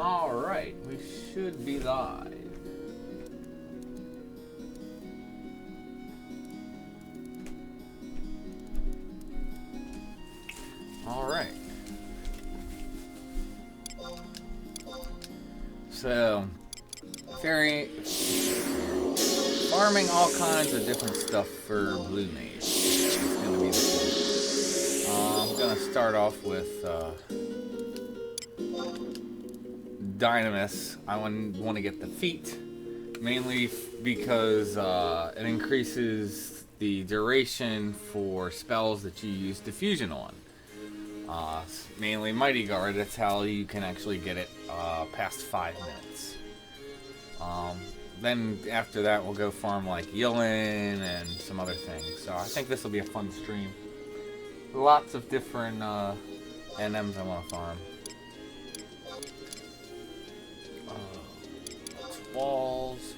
Alright, we should be live. Alright. So, farming all kinds of different stuff for Blue Mage. It's gonna be the fun. I'm gonna start off with Dynamis. I want to get the feat, mainly because it increases the duration for spells that you use diffusion on. Mainly Mighty Guard. That's how you can actually get it past 5 minutes. Then after that, we'll go farm like Yilan and some other things. So I think this will be a fun stream. Lots of different NMs I want to farm. Walls.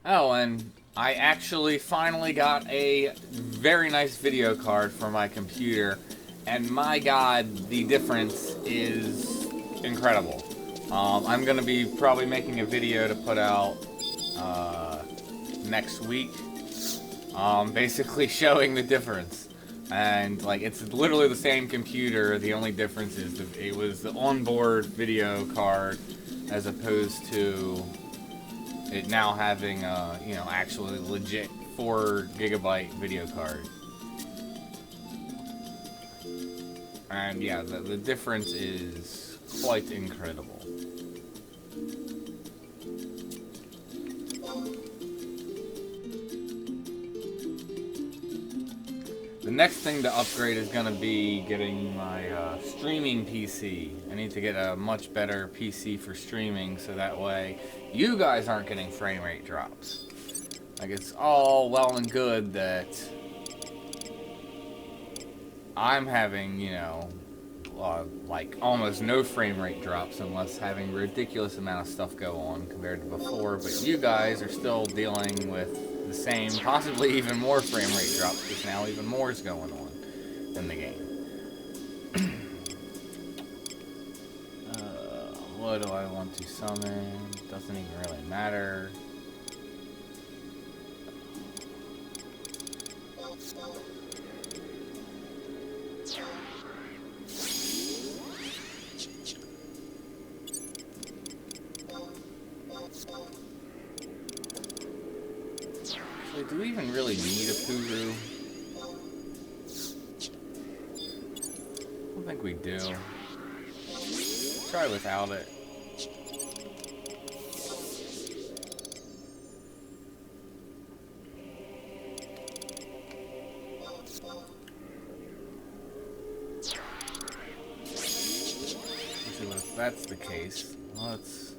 Oh, and I actually finally got a very nice video card for my computer, and my god, the difference is incredible. I'm going to be probably making a video to put out next week, basically showing the difference. And like, it's literally the same computer. The only difference is it was the onboard video card as opposed to it now having you know, actually legit 4 GB video card. And yeah, the difference is quite incredible. The next thing to upgrade is going to be getting my streaming PC. I need to get a much better PC for streaming, so that way you guys aren't getting frame rate drops. Like, it's all well and good that I'm having, you know, like almost no frame rate drops unless having a ridiculous amount of stuff go on compared to before, but you guys are still dealing with the same, possibly even more frame rate drops, because now even more is going on in the game. What do I want to summon? Doesn't even really matter. So do we even really need a Puru? I don't think we do. Try without it. If that's the case, let's...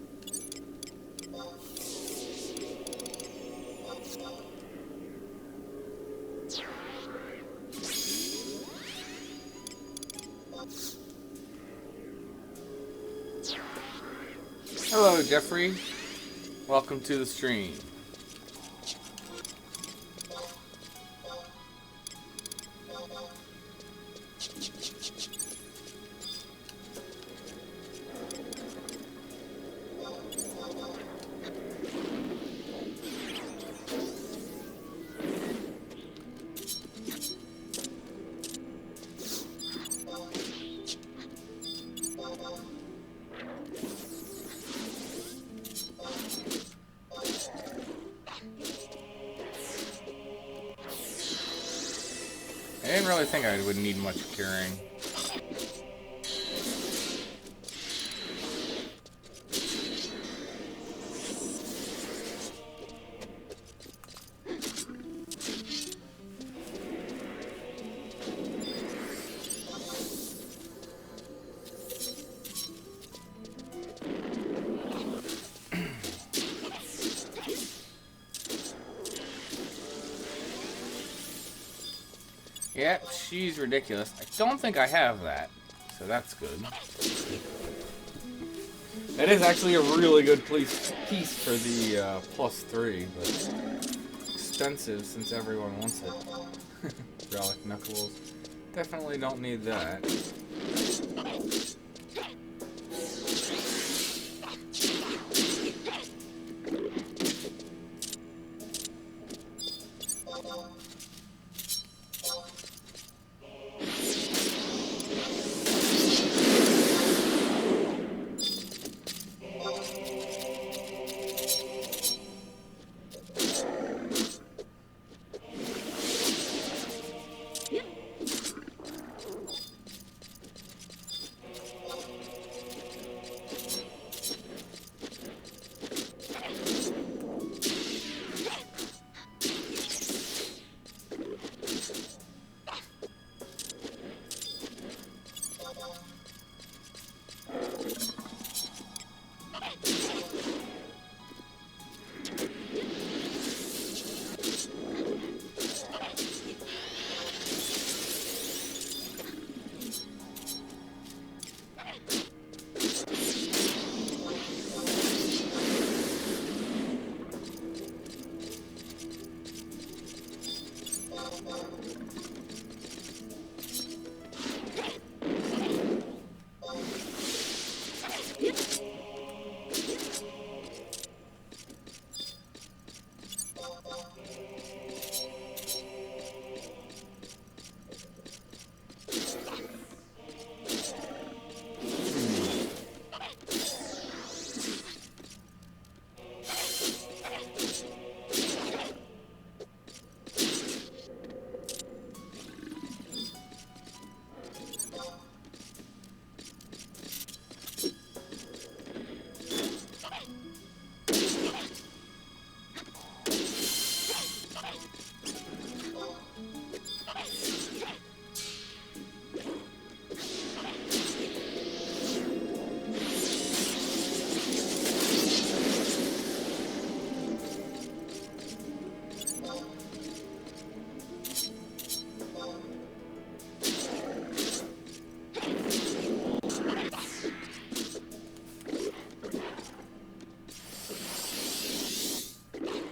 Hello, Jeffrey. Welcome to the stream. I didn't really think I would need much curing. Yep, she's ridiculous. I don't think I have that, so that's good. It is actually a really good piece for the +3, but expensive since everyone wants it. Relic Knuckles. Definitely don't need that.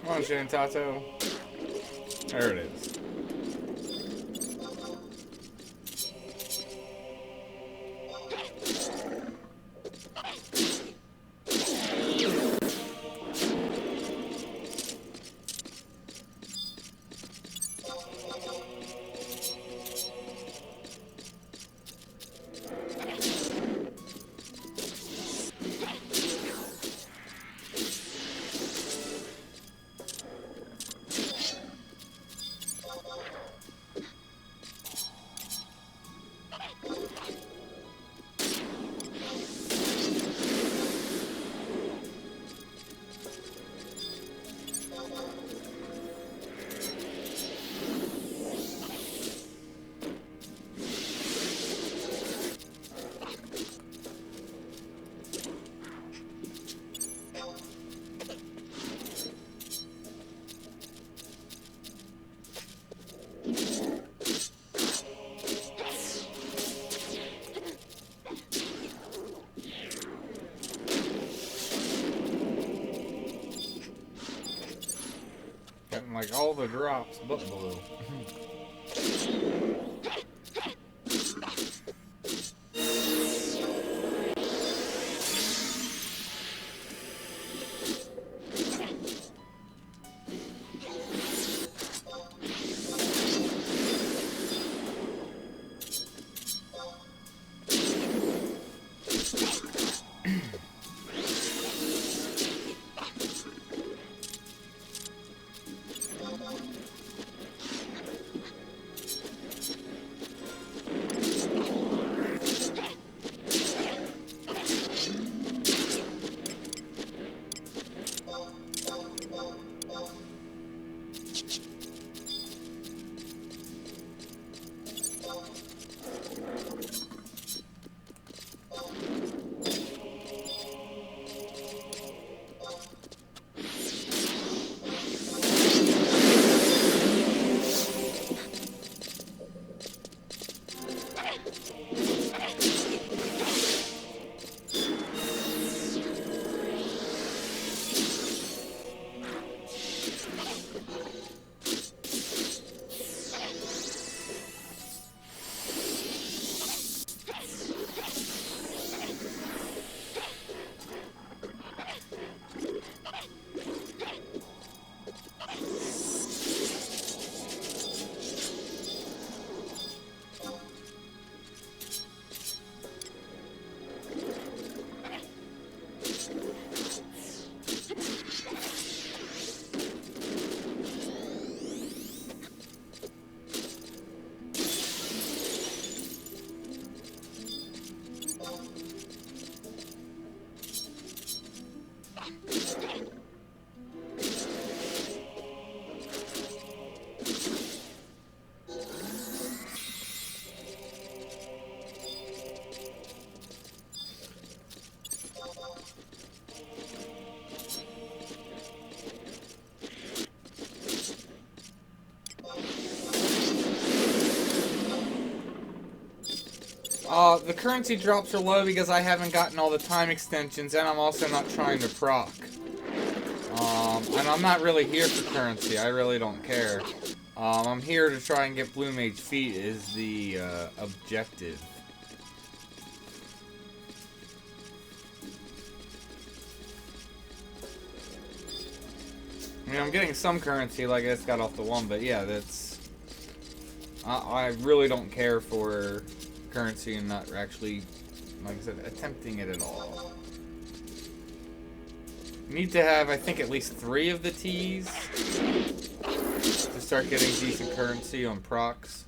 Come on, Shantato. There it is. Getting like all the drops but blue. The currency drops are low because I haven't gotten all the time extensions, and I'm also not trying to proc. And I'm not really here for currency. I really don't care. I'm here to try and get Blue Mage feet is the objective. I mean, I'm getting some currency, like I just got off the one, but yeah, that's... I really don't care for currency and not actually, like I said, attempting it at all. You need to have, I think, at least 3 of the T's to start getting decent currency on procs.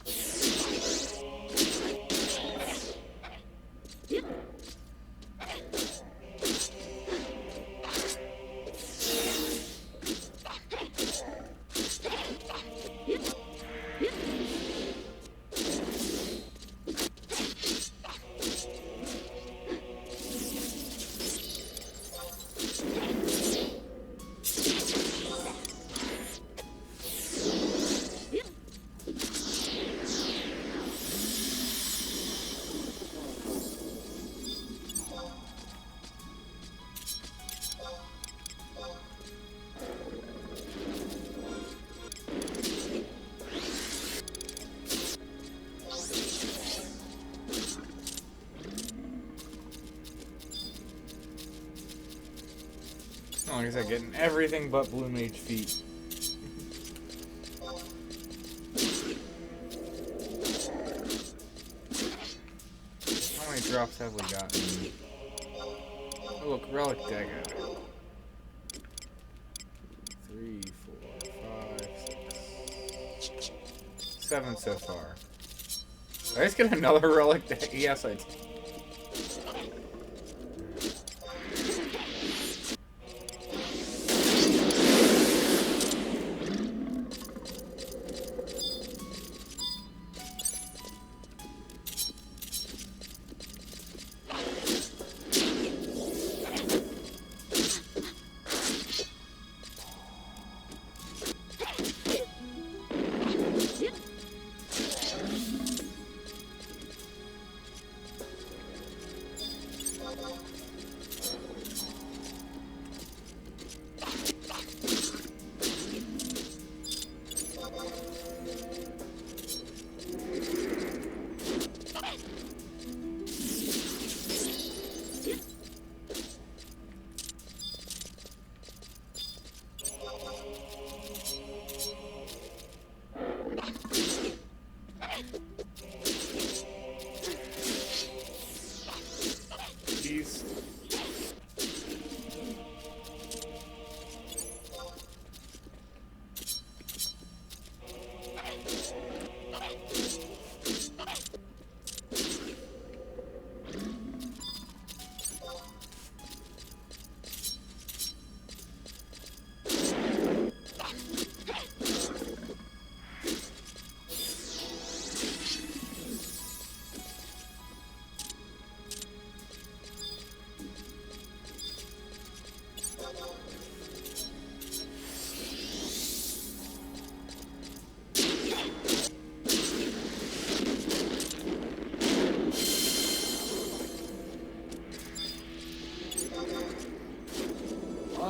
Like I said, getting everything but Blue Mage feet. How many drops have we gotten? Oh, look, relic dagger. 3, 4, 5, 6, 7 so far. Did I just get another relic dagger? Yes, I did.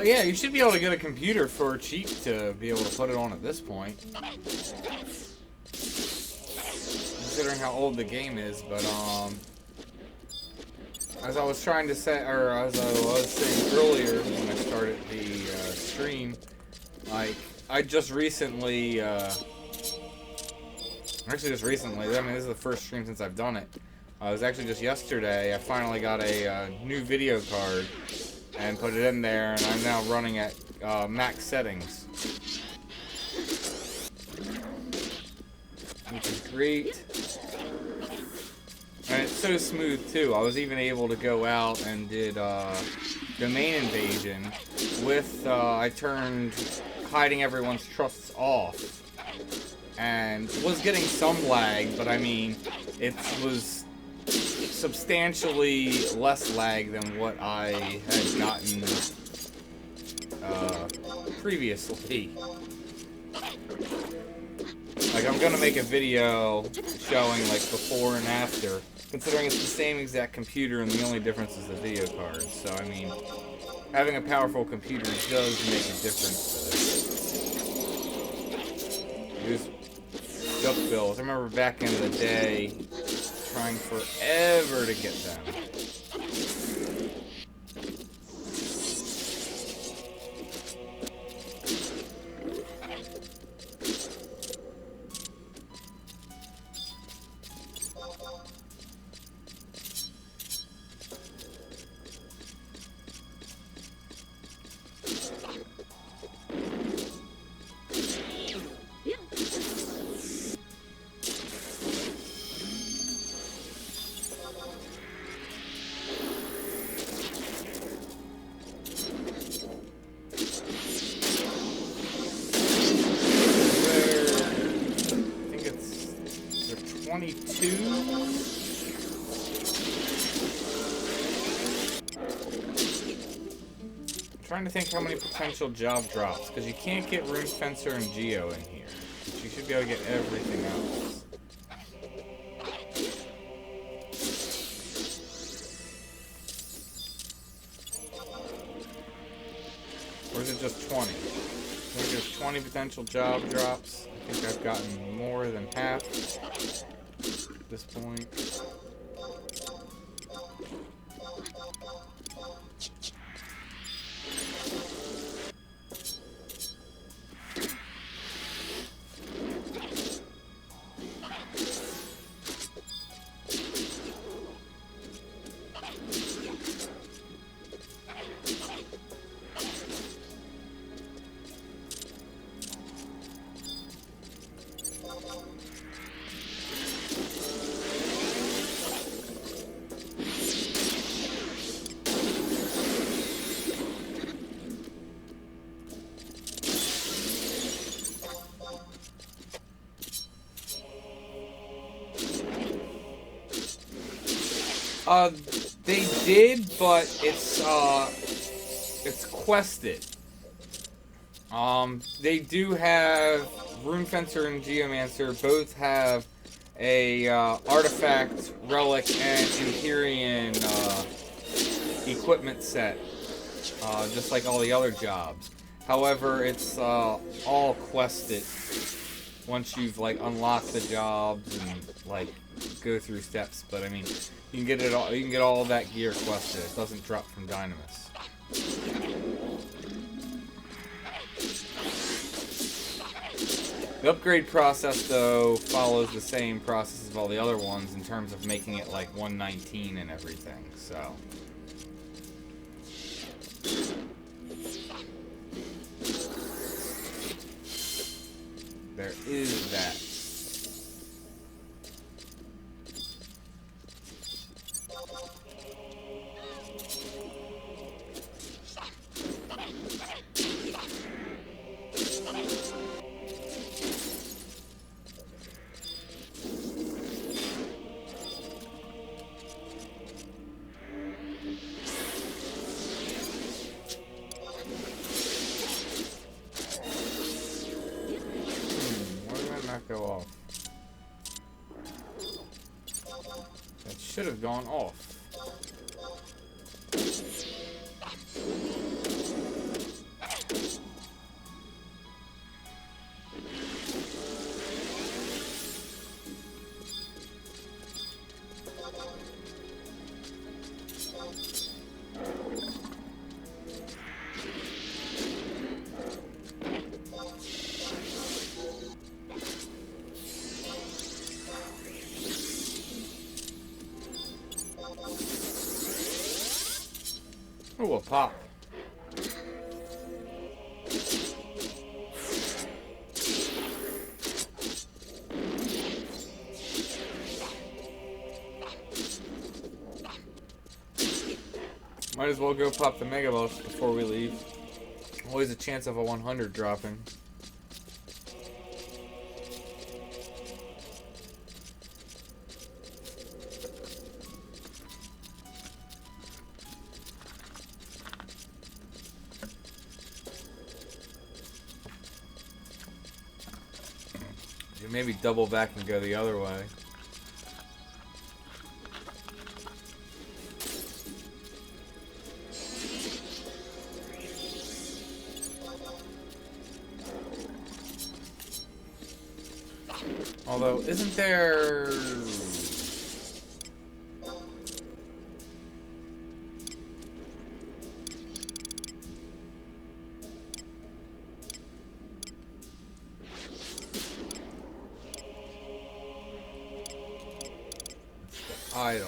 Yeah, you should be able to get a computer for cheap to be able to put it on at this point. Considering how old the game is, but as I was trying to say, or as I was saying earlier when I started the stream, like, I just recently, actually just recently, I mean, this is the first stream since I've done it. It was actually just yesterday, I finally got a new video card and put it in there, and I'm now running at max settings, which is great. And it's so smooth too. I was even able to go out and did domain invasion with I turned hiding everyone's trusts off, and was getting some lag, but I mean it was substantially less lag than what I had gotten previously. Like, I'm gonna make a video showing, like, before and after, considering it's the same exact computer and the only difference is the video card. So, I mean, having a powerful computer does make a difference to this. These duck bills, I remember back in the day trying forever to get them. Trying to think how many potential job drops, because you can't get Rune Fencer and Geo in here. But you should be able to get everything else. Or is it just 20? I think there's 20 potential job drops. I think I've gotten more than half at this point. They did, but it's quested. They do have Rune Fencer and Geomancer both have a artifact, relic, and Empyrean equipment set, just like all the other jobs. However, it's all quested once you've like unlocked the jobs and like go through steps. But I mean, you can get it all. You can get all of that gear quested. It doesn't drop from Dynamis. The upgrade process, though, follows the same process as all the other ones in terms of making it like 119 and everything. So. There is that. Go off. That should have gone off. Oh, a pop. Might as well go pop the Mega Buff before we leave. Always a chance of a 100 dropping. maybe double back and go the other way. Although, isn't there... idol.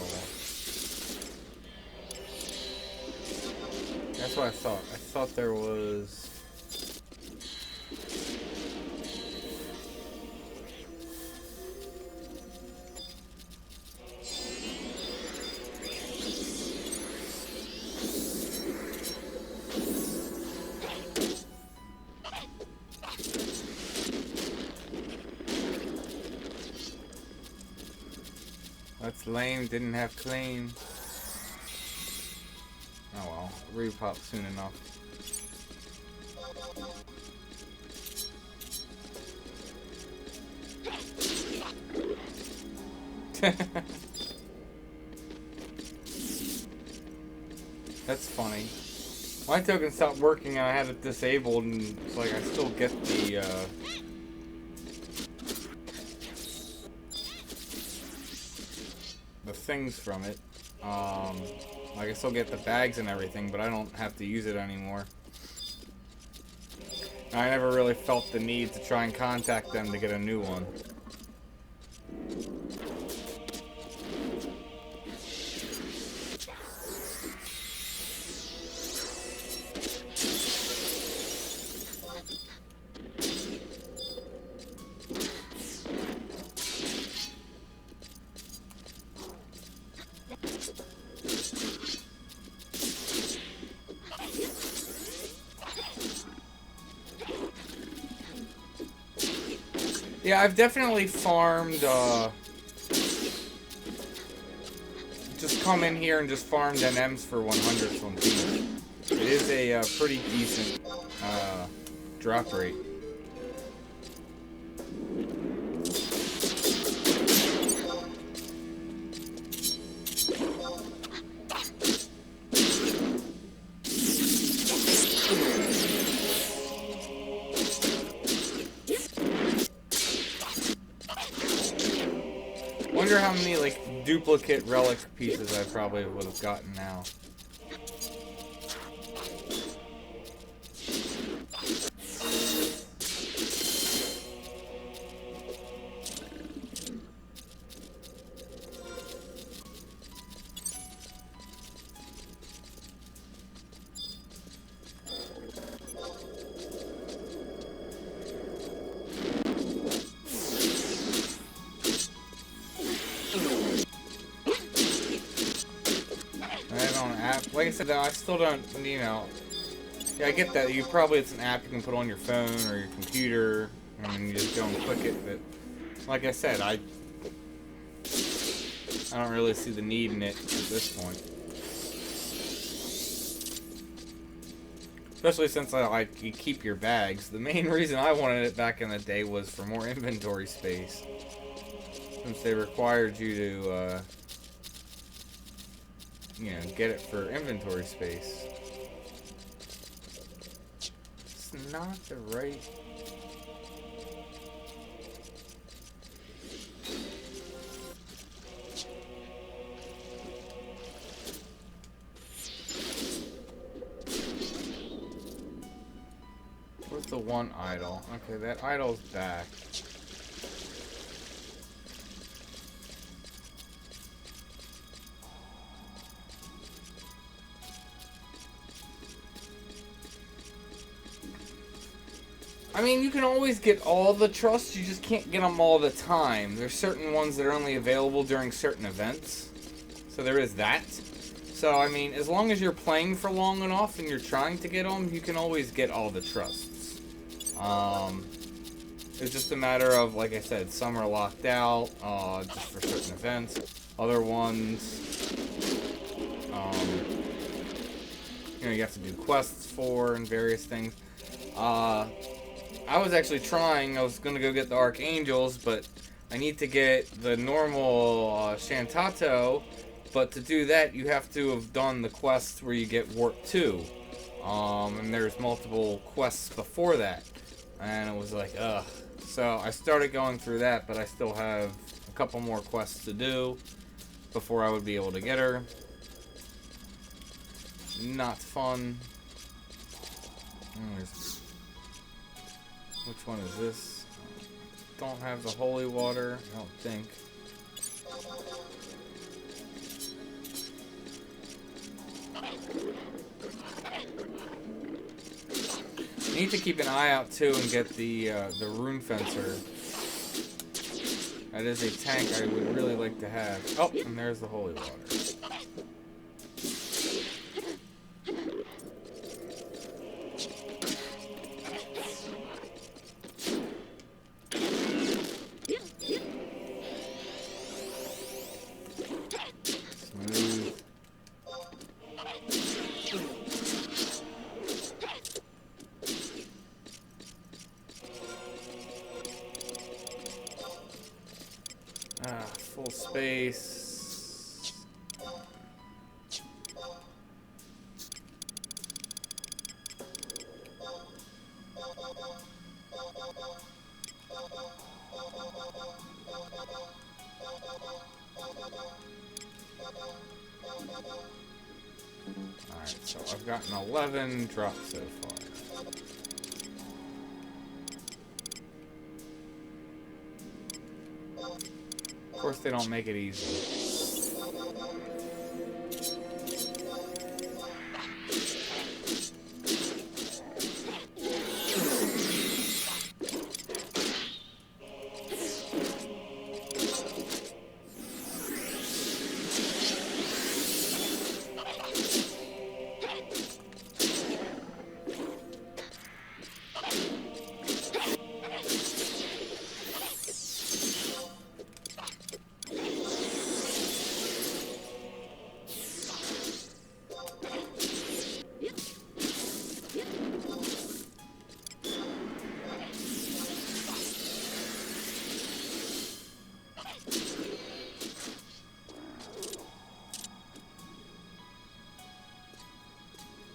That's what I thought. I thought there was... That's lame, didn't have clean. Oh well, repop soon enough. That's funny. My token stopped working and I had it disabled, and it's like I still get the things from it. Like I still get the bags and everything, but I don't have to use it anymore. I never really felt the need to try and contact them to get a new one. Yeah, I've definitely farmed, just come in here and just farmed NMs for 100 from Mage. It is a pretty decent, drop rate. Wonder how many like duplicate relic pieces I probably would have gotten now. Like I said, I still don't, you know, yeah, I get that. It's an app you can put on your phone or your computer, and you just go and click it, but like I said, I don't really see the need in it at this point. Especially since you keep your bags. The main reason I wanted it back in the day was for more inventory space. Since they required you to, you know, get it for inventory space. It's not the right... Where's the one idol? Okay, that idol's back. I mean, you can always get all the trusts, you just can't get them all the time. There's certain ones that are only available during certain events. So there is that. So, I mean, as long as you're playing for long enough and you're trying to get them, you can always get all the trusts. It's just a matter of, like I said, some are locked out, just for certain events. Other ones, you know, you have to do quests for and various things. I was actually trying. I was gonna go get the Archangels, but I need to get the normal Shantato. But to do that, you have to have done the quest where you get Warp 2. And there's multiple quests before that. And it was like, ugh. So I started going through that, but I still have a couple more quests to do before I would be able to get her. Not fun. Which one is this? Don't have the holy water, I don't think. Need to keep an eye out too and get the rune fencer. That is a tank I would really like to have. Oh, and there's the holy water. Full space. Alright, so I've gotten 11 drops so far. Of course, they don't make it easy.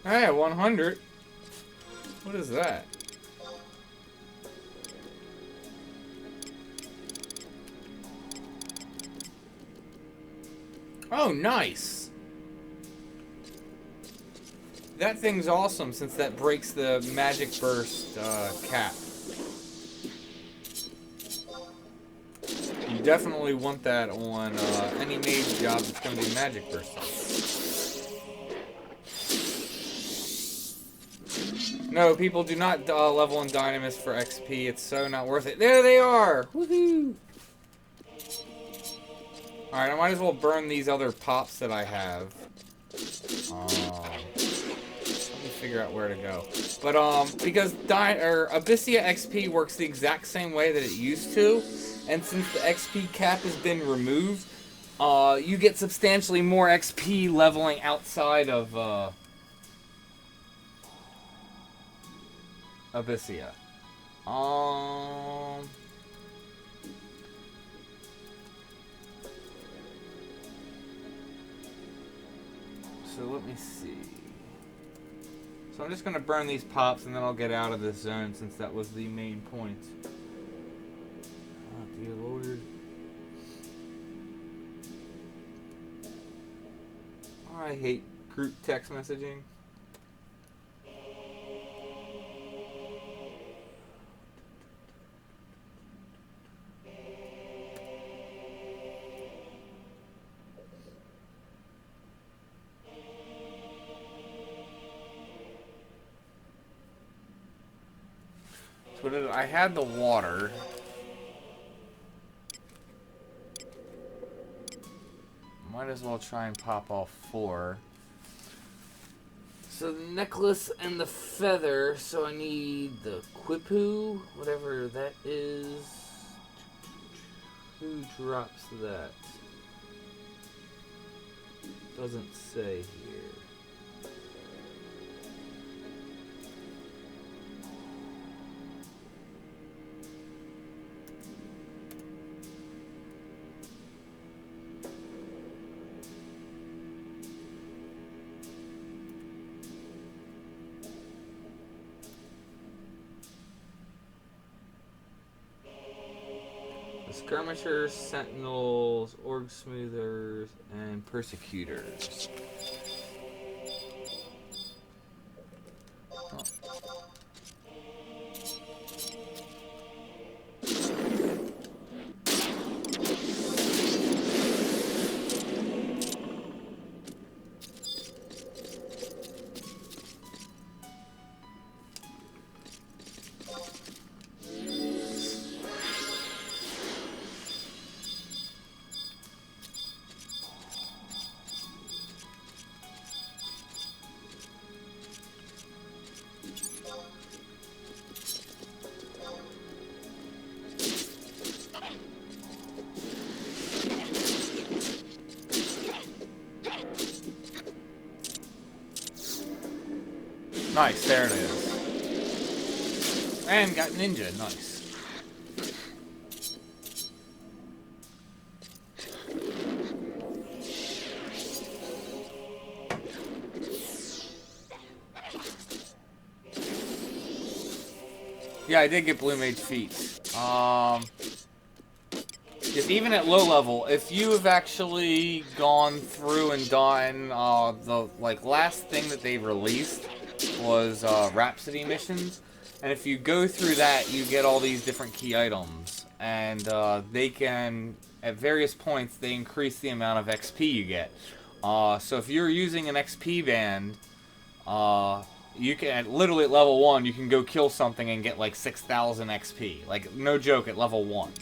Hey, 100. What is that? Oh, nice. That thing's awesome since that breaks the magic burst cap. You definitely want that on any mage job that's going to be magic burst. No, people do not level in Dynamis for XP. It's so not worth it. There they are! Woohoo! Alright, I might as well burn these other pops that I have. Let me figure out where to go. But, because Abyssia XP works the exact same way that it used to, and since the XP cap has been removed, you get substantially more XP leveling outside of, Abyssia. So let me see. So I'm just gonna burn these pops and then I'll get out of this zone since that was the main point. Oh dear Lord. I hate group text messaging. I had the water. Might as well try and pop all 4. So the necklace and the feather. So I need the Quipu, whatever that is. Who drops that? Doesn't say here. skirmishers, sentinels, org smoothers, and persecutors. Oh. Nice, there it is. And got ninja, nice. Yeah, I did get Blue Mage feet. Just even at low level, if you have actually gone through and done the last thing that they released was Rhapsody missions, and if you go through that, you get all these different key items, and they can, at various points, they increase the amount of XP you get. So if you're using an XP band, you can, literally at level 1, you can go kill something and get like 6,000 XP. Like, no joke, at level 1.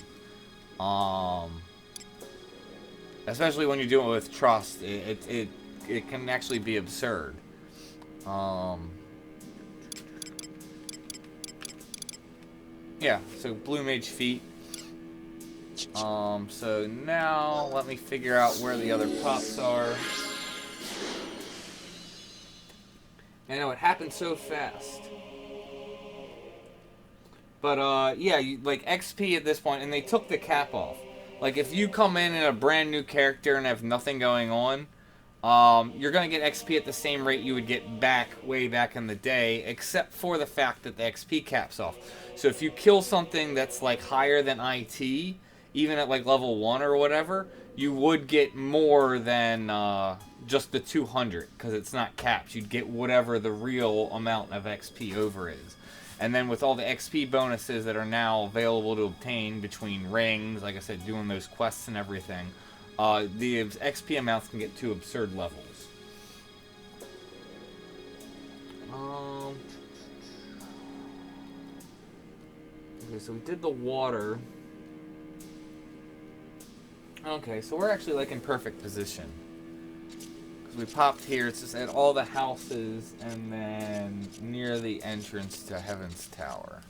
Especially when you're doing it with trust, it can actually be absurd. Yeah, so Blue Mage feet. So now let me figure out where the other pops are. I know it happened so fast. But yeah, like XP at this point, and they took the cap off. Like if you come in a brand new character and have nothing going on, you're gonna get XP at the same rate you would get way back in the day, except for the fact that the XP cap's off. So if you kill something that's like higher than IT, even at like level 1 or whatever, you would get more than just the 200, because it's not capped. You'd get whatever the real amount of XP over is. And then with all the XP bonuses that are now available to obtain between rings, like I said, doing those quests and everything, the XP amounts can get to absurd levels. Okay, so we did the water. Okay, so we're actually like in perfect position. Because we popped here, it's just at all the houses and then near the entrance to Heaven's Tower.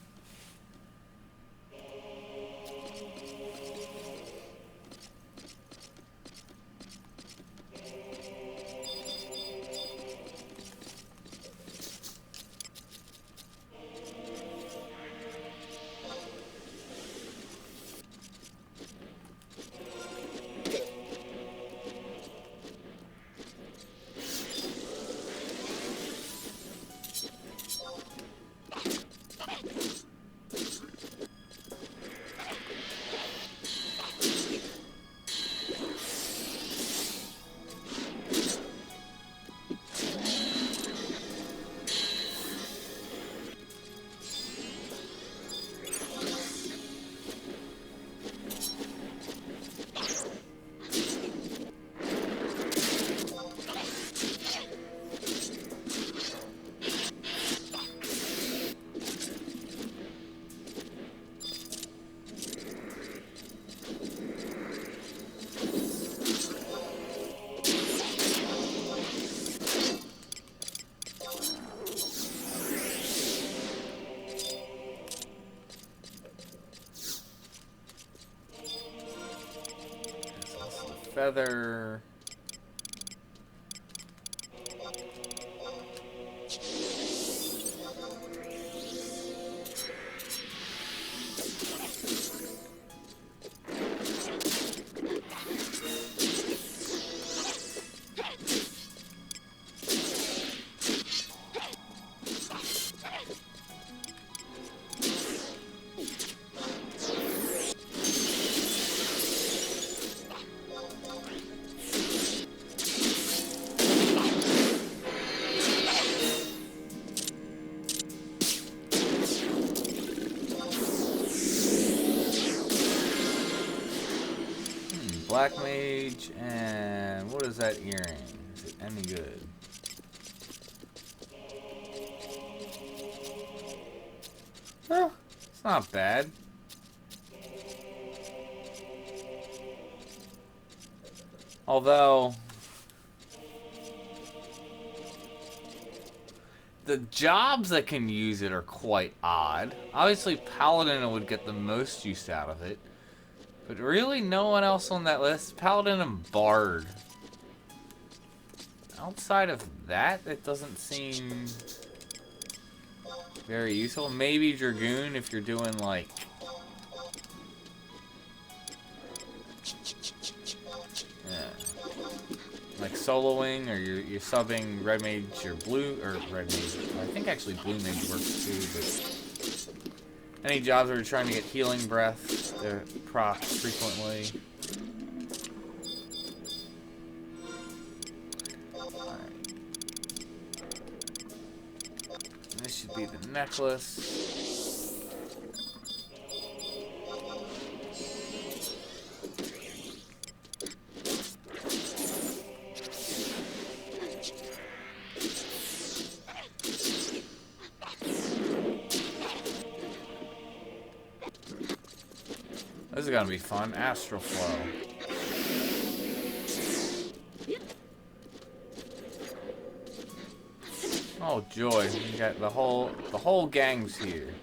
Feather. Black Mage, and what is that earring? Is it any good? Well, it's not bad. Although the jobs that can use it are quite odd. Obviously, Paladin would get the most use out of it. But really, no one else on that list. Paladin and Bard. Outside of that, it doesn't seem very useful. Maybe Dragoon if you're doing like... like soloing, or you're subbing Red Mage or Blue, or Red Mage. I think actually Blue Mage works too, but any jobs where you're trying to get healing breath, they're proc frequently. Alright. This should be the necklace. This is gonna be fun. Astral Flow. Oh joy! You got the whole gang's here.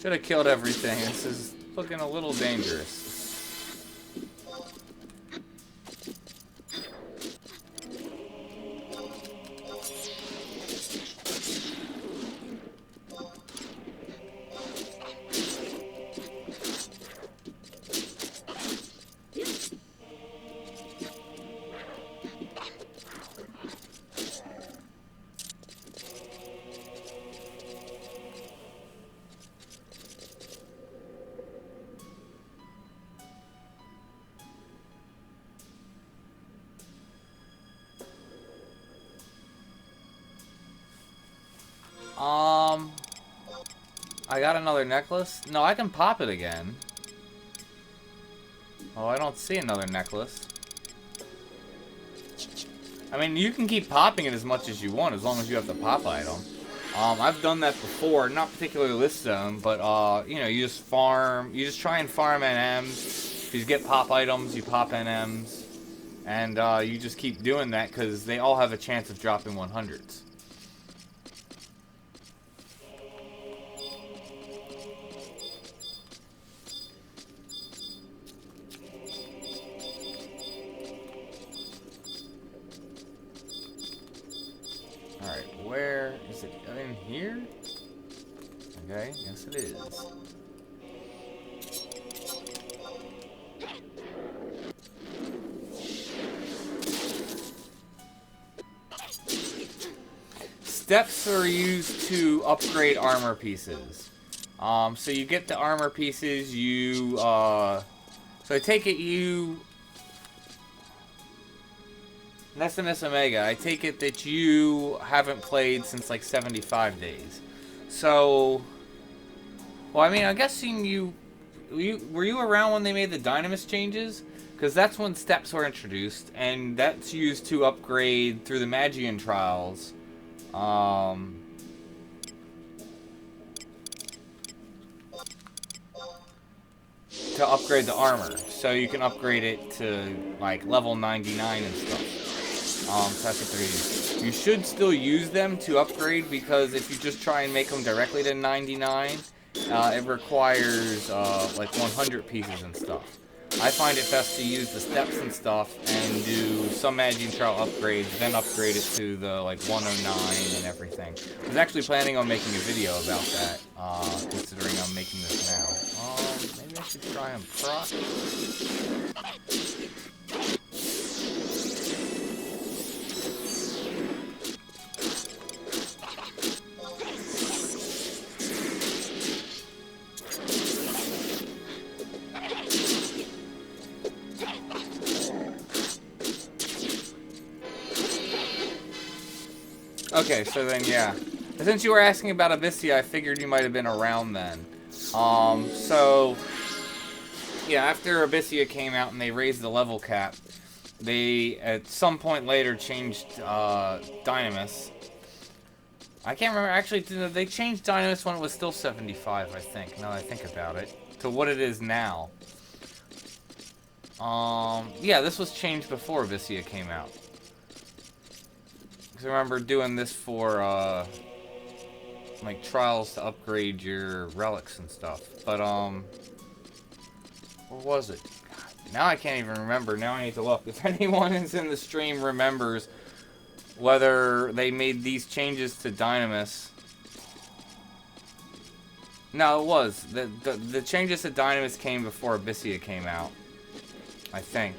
Should have killed everything. This is looking a little dangerous. I got another necklace. No, I can pop it again. Oh, I don't see another necklace. I mean, you can keep popping it as much as you want, as long as you have the pop item. I've done that before, not particularly this zone, but, you know, you just try and farm NMs. If you get pop items, you pop NMs. And, you just keep doing that, because they all have a chance of dropping 100s. Alright, where is it? In here? Okay, yes it is. Steps are used to upgrade armor pieces. So you get the armor pieces, so I take it Dynamis Omega, I take it that you haven't played since like 75 days. So, well, I mean, I'm guessing were you around when they made the Dynamis changes? Because that's when steps were introduced, and that's used to upgrade through the Magian trials. To upgrade the armor, so you can upgrade it to like level 99 and stuff. So that's what they're using. You should still use them to upgrade, because if you just try and make them directly to 99, it requires like 100 pieces and stuff. I find it best to use the steps and stuff and do some Magian trial upgrades, then upgrade it to the like 109 and everything. I was actually planning on making a video about that, considering I'm making this now. Maybe I should try and proc. Okay, so then, yeah. Since you were asking about Abyssia, I figured you might have been around then. So... Yeah, after Abyssia came out and they raised the level cap, they, at some point later, changed, Dynamis. I can't remember, actually, they changed Dynamis when it was still 75, I think, now that I think about it, to what it is now. Yeah, this was changed before Abyssia came out. Because I remember doing this for, like, trials to upgrade your relics and stuff. But, what was it? God, now I can't even remember. Now I need to look. If anyone is in the stream remembers whether they made these changes to Dynamis. No, it was. The changes to Dynamis came before Abyssia came out. I think.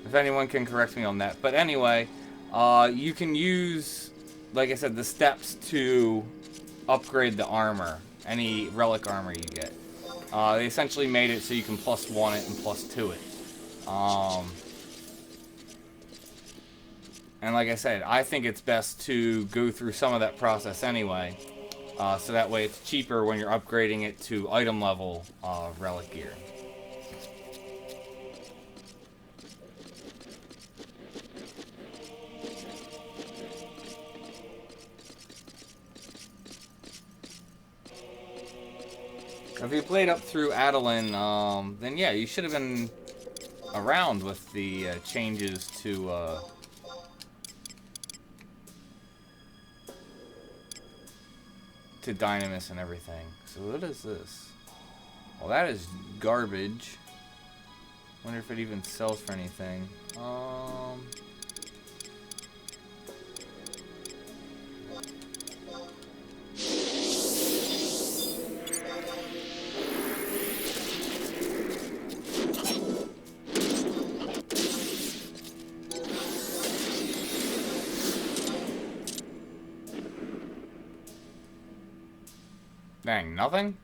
If anyone can correct me on that. But anyway, you can use, like I said, the steps to upgrade the armor. Any relic armor you get. They essentially made it so you can +1 it and +2 it. And like I said, I think it's best to go through some of that process anyway. So that way it's cheaper when you're upgrading it to item level relic gear. If you played up through Adeline, then yeah, you should have been around with the changes to Dynamis and everything. So what is this? Well, that is garbage. Wonder if it even sells for anything. Dang, nothing?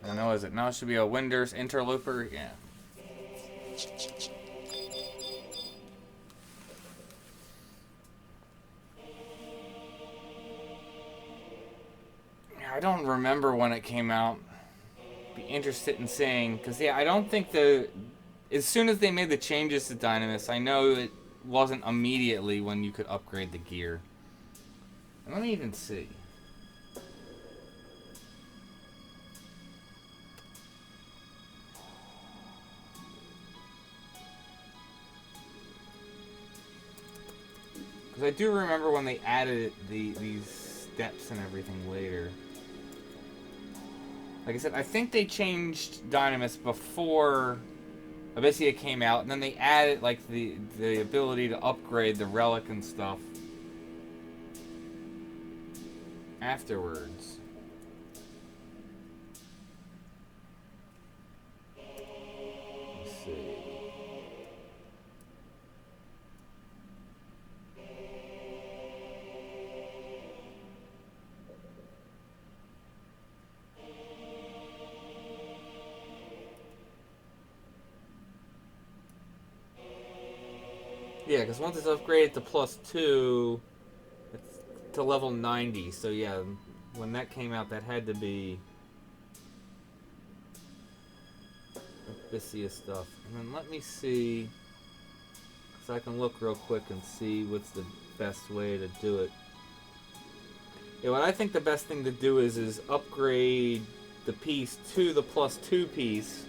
I know, is it? Now it should be a Winders Interloper? Yeah. I don't remember when it came out. Be interested in seeing, because yeah, I don't think as soon as they made the changes to Dynamis, I know it wasn't immediately when you could upgrade the gear. And let me even see. Because I do remember when they added these steps and everything later. Like I said, I think they changed Dynamis before Abyssia came out, and then they added like the ability to upgrade the relic and stuff afterwards. Let's see. Yeah, because once it's upgraded to +2, it's to level 90. So yeah, when that came out, that had to be Abyssia stuff. And then let me see, because I can look real quick and see what's the best way to do it. Yeah, what I think the best thing to do is upgrade the piece to the +2 piece,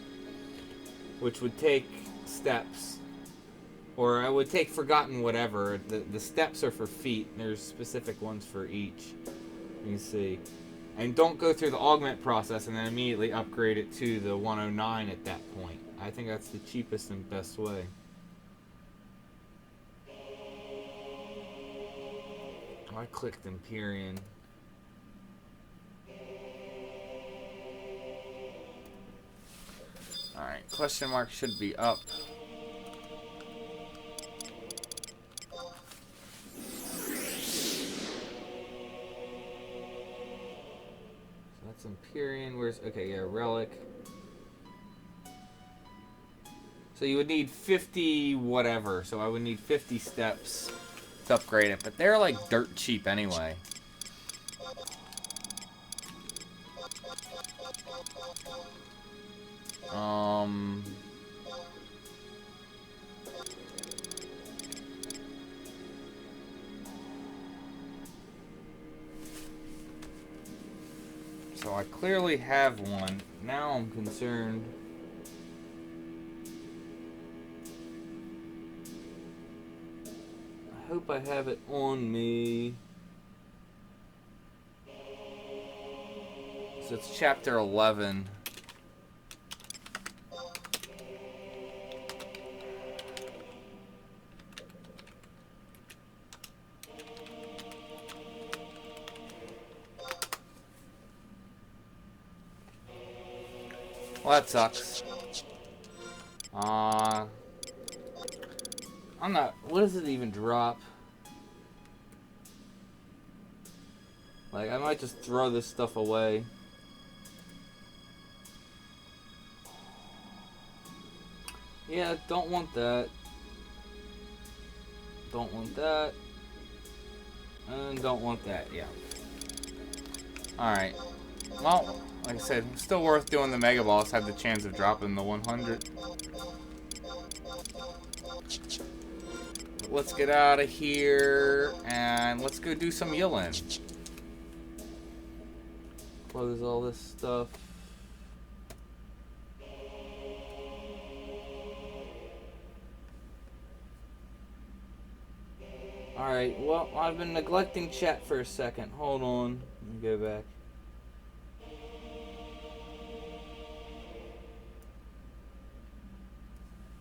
which would take steps. Or I would take Forgotten Whatever. The steps are for feet. There's specific ones for each. You can see. And don't go through the augment process and then immediately upgrade it to the 109 at that point. I think that's the cheapest and best way. Oh, I clicked Empyrean. Alright, question mark should be up. Empyrean, where's, okay, yeah, relic. So you would need 50 whatever. So I would need 50 steps to upgrade it. But they're like dirt cheap anyway. So I clearly have one. Now I'm concerned. I hope I have it on me. So it's chapter 11. Well, that sucks. I'm not... What does it even drop? Like, I might just throw this stuff away. Yeah, don't want that. Don't want that. And don't want that, yeah. Alright. Well, like I said, still worth doing the Mega Boss. Had the chance of dropping the 100. But let's get out of here and let's go do some Yilan. Close all this stuff. Alright, well, I've been neglecting chat for a second. Hold on. Let me go back.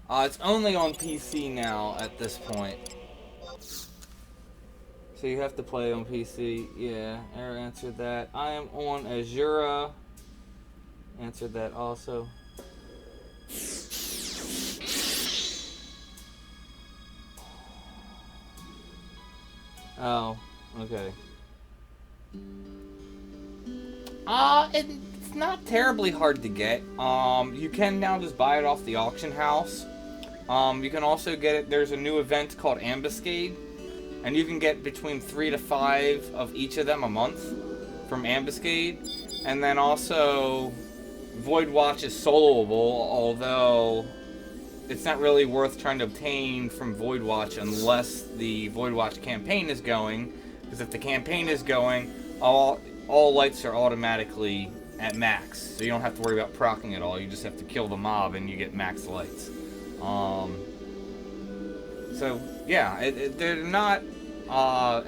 It's only on PC now at this point. So you have to play on PC. Yeah, error answered that. I am on Asura. Answered that also. Oh, okay. It's not terribly hard to get. You can now just buy it off the auction house. You can also get it, there's a new event called Ambuscade, and you can get between 3 to 5 of each of them a month from Ambuscade. And then also, Void Watch is soloable, although it's not really worth trying to obtain from Void Watch unless the Void Watch campaign is going, because if the campaign is going, all lights are automatically at max, so you don't have to worry about proccing at all. You just have to kill the mob and you get max lights. So yeah, they're not.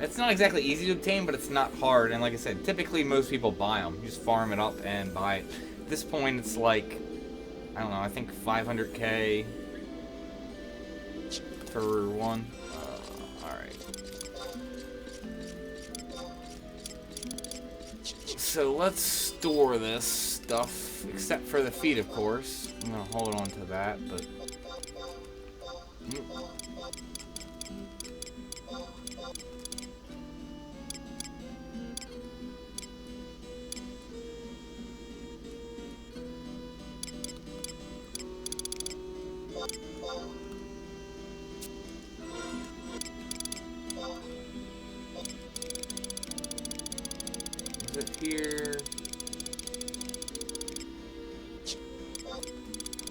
It's not exactly easy to obtain, but it's not hard. And like I said, typically most people buy them. You just farm it up and buy it. At this point, it's like, I don't know. I think 500k for one. All right. So let's store this stuff, except for the feet, of course. I'm gonna hold on to that, but. Is it here?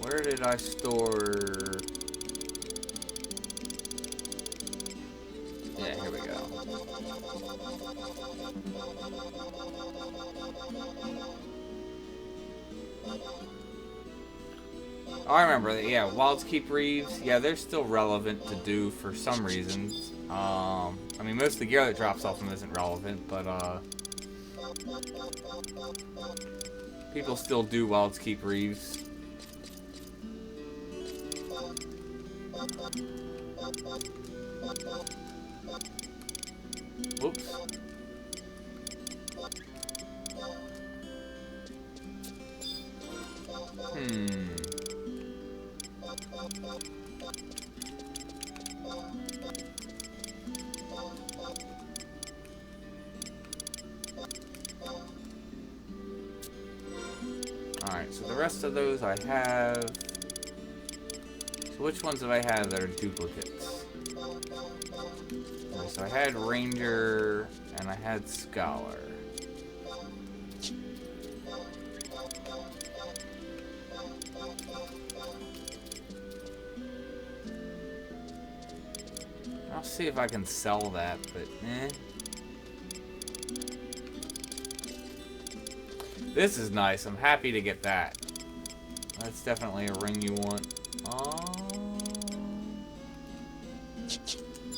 Where did I store? Yeah, here we go. Oh, I remember that. Yeah, Wilds Keep Reeves. Yeah, they're still relevant to do for some reasons. I mean, most of the gear that drops off them isn't relevant, but people still do Wilds Keep Reeves. Whoops. Alright, so the rest of those I have. So which ones have I had that are duplicates? Okay, so I had Ranger and I had Scholar. I'll see if I can sell that, but eh. This is nice. I'm happy to get that. That's definitely a ring you want.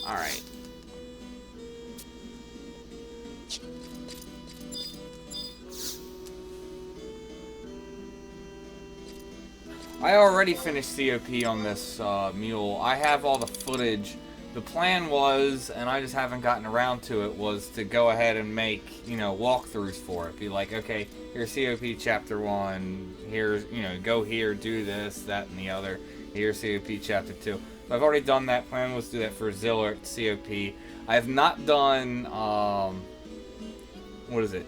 Alright. I already finished COP on this mule. I have all the footage. The plan was, and I just haven't gotten around to it, was to go ahead and make, you know, walkthroughs for it. Be like, okay, here's COP Chapter 1, here's, you know, go here, do this, that, and the other. Here's COP Chapter 2. So I've already done that. Plan was to do that for Zillert COP. I have not done, what is it?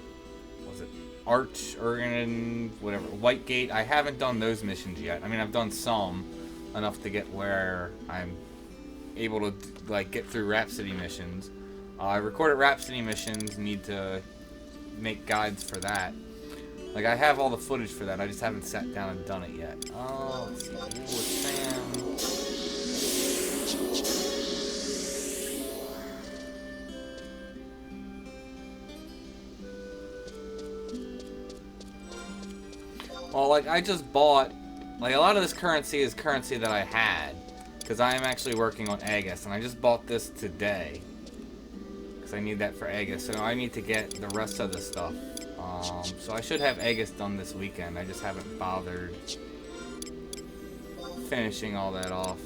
Was it Archangel, whatever, Whitegate? I haven't done those missions yet. I mean, I've done some, enough to get where I'm able to like get through Rhapsody missions. I recorded Rhapsody missions, need to make guides for that. Like, I have all the footage for that, I just haven't sat down and done it yet. Oh, let's see. Well, like, I just bought, like, a lot of this currency is currency that I had. Because I am actually working on Aegis, and I just bought this today. Because I need that for Aegis, so I need to get the rest of the stuff. So I should have Aegis done this weekend, I just haven't bothered finishing all that off.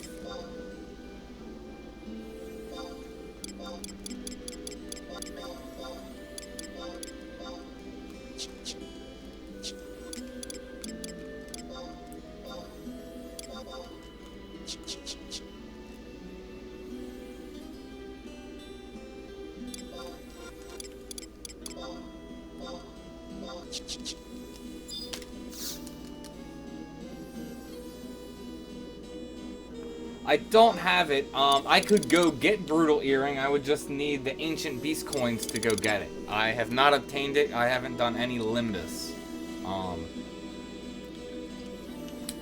I don't have it. I could go get Brutal Earring. I would just need the Ancient Beast coins to go get it. I have not obtained it. I haven't done any Limbus.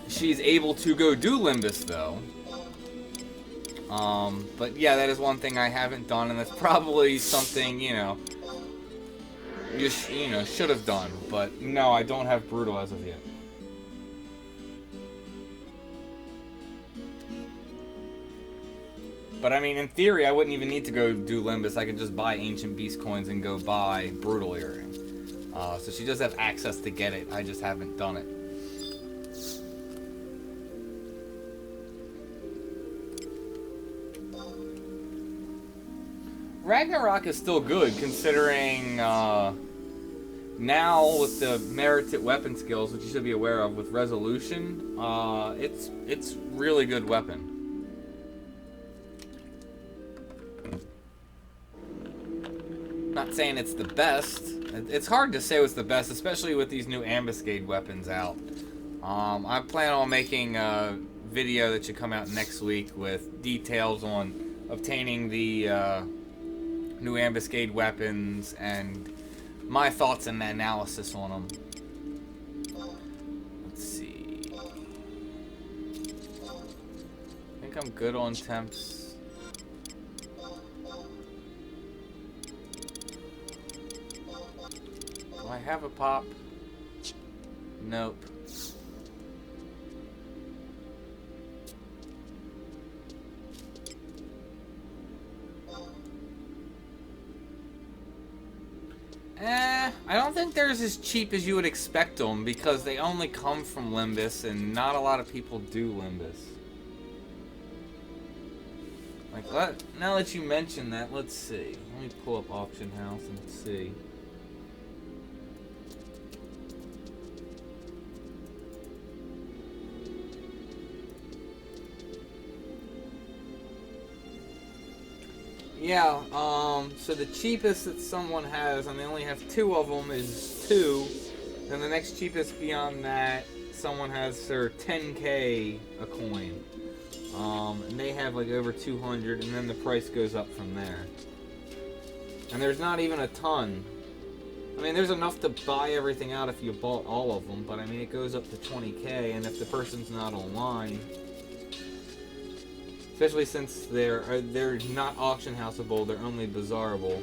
She's able to go do Limbus, though. But yeah, that is one thing I haven't done, and that's probably something, you know, you should have done. But no, I don't have Brutal as of yet. But I mean, in theory, I wouldn't even need to go do Limbus. I could just buy Ancient Beast coins and go buy Brutal Earring. So she does have access to get it. I just haven't done it. Ragnarok is still good, considering now with the merited weapon skills, which you should be aware of with Resolution, it's really good weapon. Not saying it's the best. It's hard to say what's the best, especially with these new ambuscade weapons out. I plan on making a video that should come out next week with details on obtaining the new ambuscade weapons and my thoughts and analysis on them. Let's see. I think I'm good on temps. Do I have a pop? Nope. I don't think they're as cheap as you would expect them because they only come from Limbus and not a lot of people do Limbus. Like, now that you mention that, let's see. Let me pull up Auction House and see. Yeah, so the cheapest that someone has, and they only have 2 of them, is 2. Then the next cheapest beyond that, someone has for 10k a coin. have like over 200, and then the price goes up from there. And there's not even a ton. I mean, there's enough to buy everything out if you bought all of them, but I mean, it goes up to 20k, and if the person's not online, especially since they're not auction houseable, they're only bazaarable.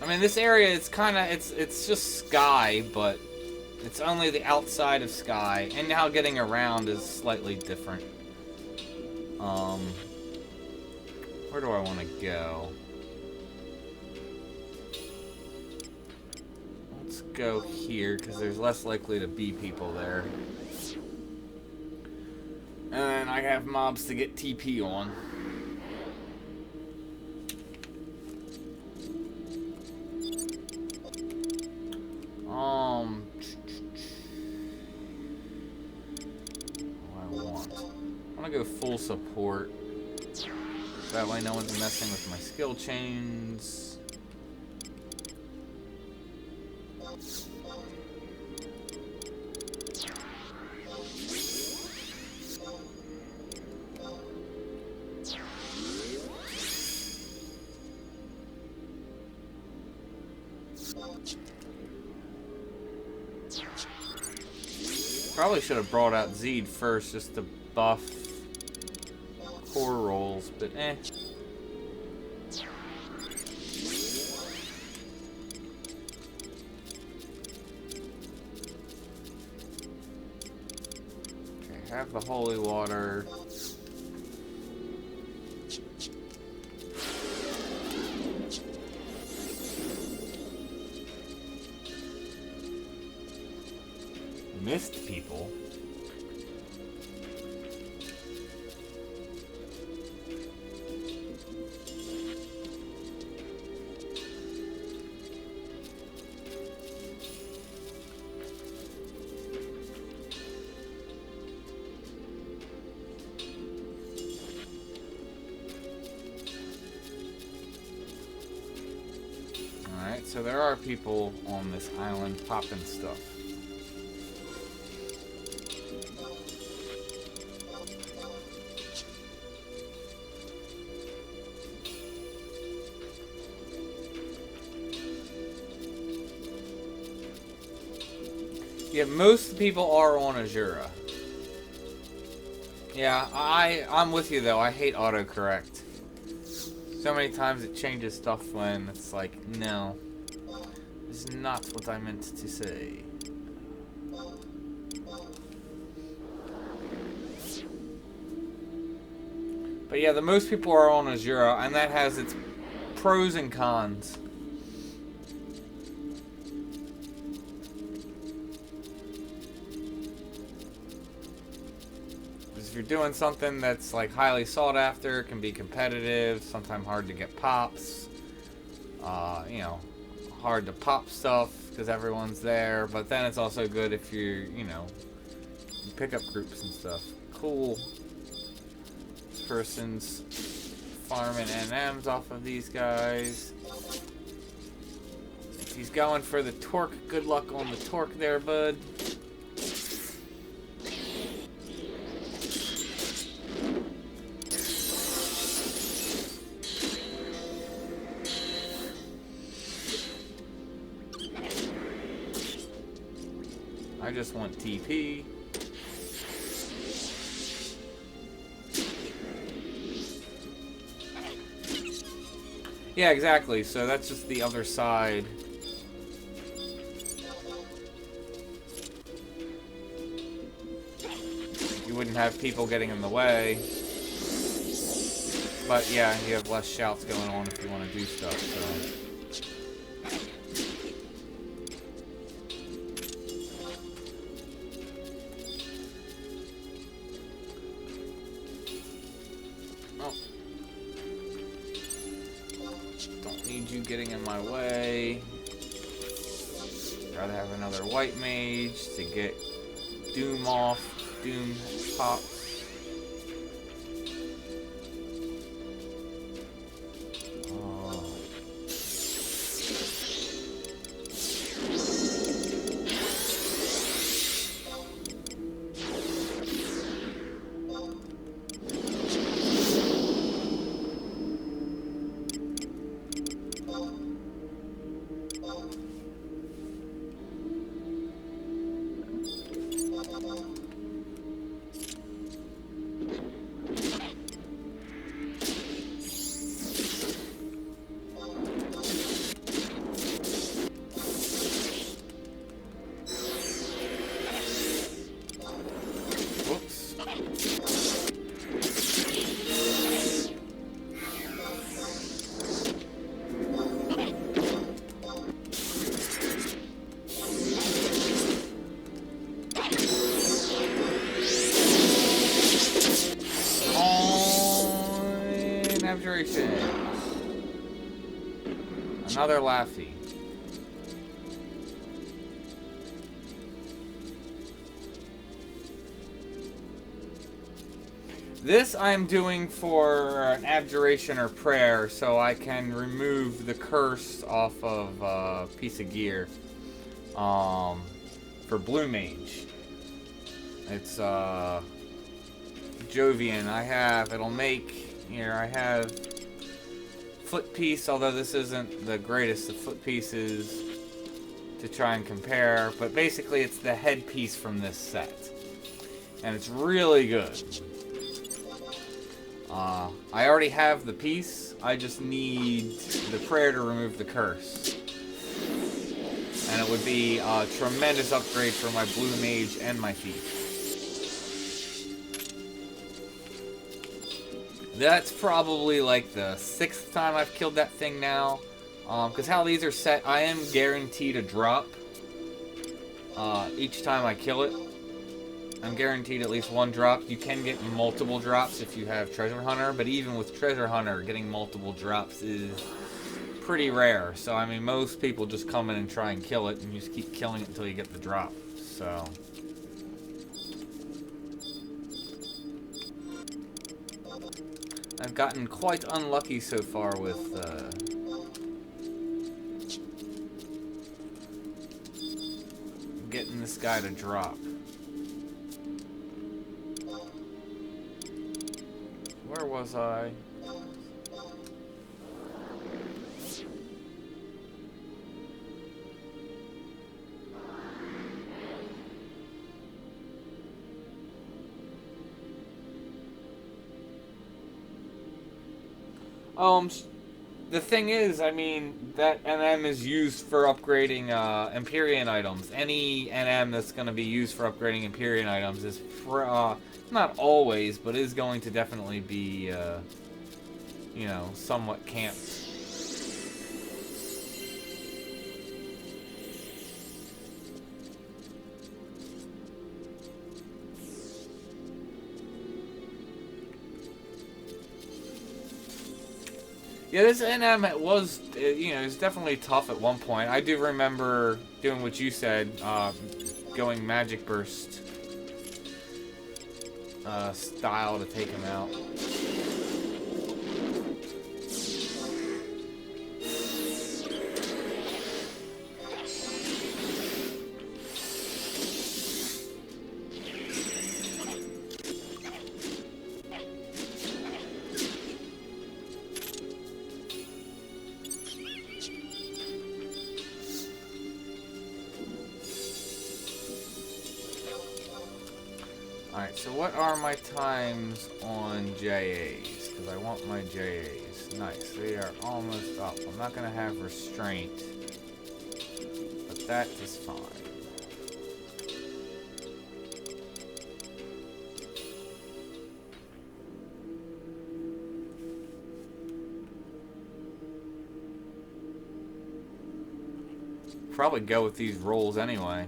I mean, this area, it's kind of, it's just sky, but it's only the outside of sky, and now getting around is slightly different. Where do I want to go? Let's go here, because there's less likely to be people there. And I have mobs to get TP on. What do I want? I want to go full support. That way no one's messing with my skill chains. Probably should have brought out Zed first just to buff core rolls, but eh. Okay, have the holy water. Missed people. Alright, so there are people on this island popping stuff. Yeah, most people are on Asura. Yeah, I'm with you though. I hate autocorrect. So many times it changes stuff when it's like, no, this is not what I meant to say. But yeah, the most people are on Asura, and that has its pros and cons. If you're doing something that's like highly sought after, can be competitive, sometimes hard to get pops, you know, hard to pop stuff because everyone's there, but then it's also good if you're, you know, you pick up groups and stuff. Cool. This person's farming NMs off of these guys. If he's going for the torque, good luck on the torque there, bud. I just want TP. Yeah, exactly. So that's just the other side. You wouldn't have people getting in the way. But yeah, you have less shouts going on if you want to do stuff, so. Getting in my way. Rather have another white mage to get Doom off, Doom pops. Oh. decorations. Another Laffy. This I'm doing for an abjuration or prayer, so I can remove the curse off of a piece of gear. For Blue Mage. It's Jovian. It'll make, here, I have foot piece, although this isn't the greatest of foot pieces to try and compare, but basically it's the headpiece from this set. And it's really good. I already have the piece, I just need the prayer to remove the curse. And it would be a tremendous upgrade for my Blue Mage and my Thief. That's probably like the 6th time I've killed that thing now. Because how these are set, I am guaranteed a drop each time I kill it. I'm guaranteed at least one drop. You can get multiple drops if you have Treasure Hunter, but even with Treasure Hunter, getting multiple drops is pretty rare. So, I mean, most people just come in and try and kill it, and you just keep killing it until you get the drop. So... I've gotten quite unlucky so far with getting this guy to drop. Where was I? The thing is, I mean, that NM is used for upgrading Empyrean items. Any NM that's going to be used for upgrading Empyrean items is, not always, but is going to definitely be, you know, somewhat camped. Yeah, this NM, it was, you know, it was definitely tough at one point. I do remember doing what you said, going Magic Burst style to take him out. Alright, so what are my times on JAs? Because I want my JAs. Nice, they are almost up. I'm not going to have restraint, but that is fine. Probably go with these rolls anyway.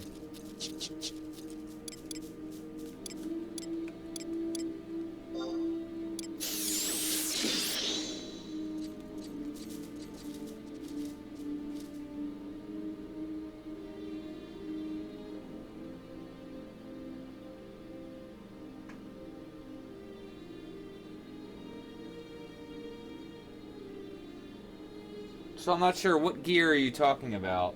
So I'm not sure, what gear are you talking about?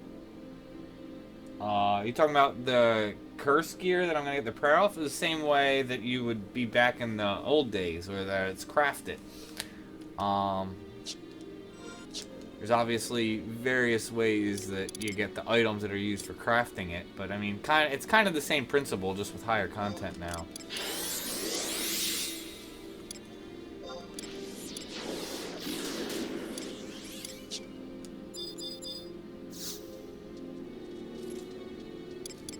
You talking about the curse gear that I'm going to get the prayer off? The same way that you would be back in the old days where that it's crafted. There's obviously various ways that you get the items that are used for crafting it, but I mean, it's kind of the same principle, just with higher content now.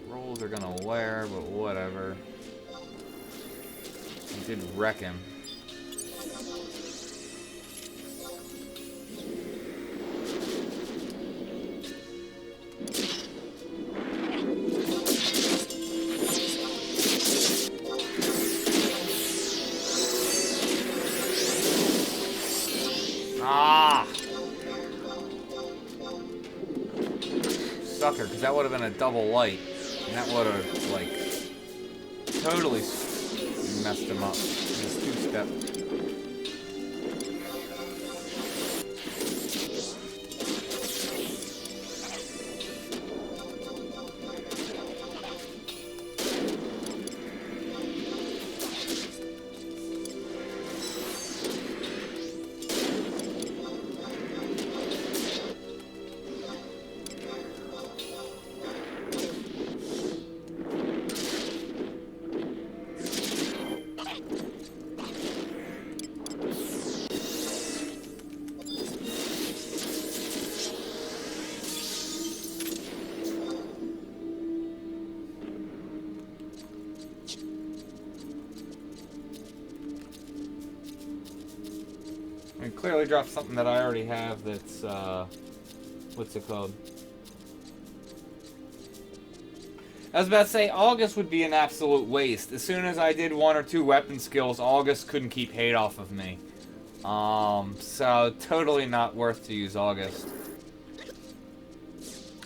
Rolls are gonna wear, but whatever. I did wreck him. quicker, because that would have been a double light. And that would have, like, totally messed him up. His two-step. I clearly dropped something that I already have that's, what's it called? I was about to say, August would be an absolute waste. As soon as I did 1 or 2 weapon skills, August couldn't keep hate off of me. So totally not worth to use August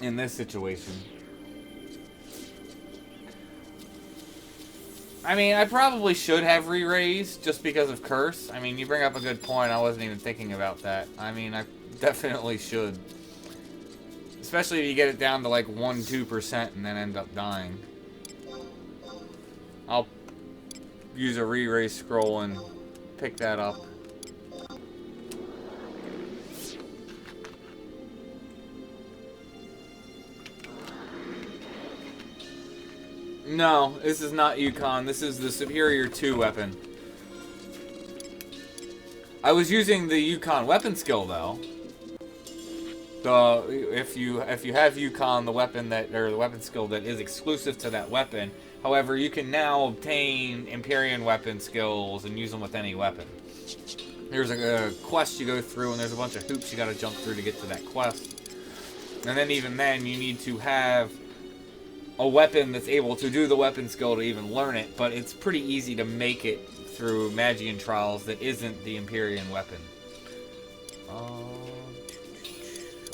in this situation. I mean, I probably should have re-raised just because of curse. I mean, you bring up a good point. I wasn't even thinking about that. I mean, I definitely should. Especially if you get it down to like 1-2% and then end up dying. I'll use a re-raise scroll and pick that up. No, this is not Yukon. This is the Superior 2 weapon. I was using the Yukon weapon skill though. If you have Yukon, the weapon that, or the weapon skill that is exclusive to that weapon. However, you can now obtain Empyrean weapon skills and use them with any weapon. There's a quest you go through, and there's a bunch of hoops you got to jump through to get to that quest. And then even then, you need to have a weapon that's able to do the weapon skill to even learn it, but it's pretty easy to make it through Magian trials that isn't the Empyrean weapon.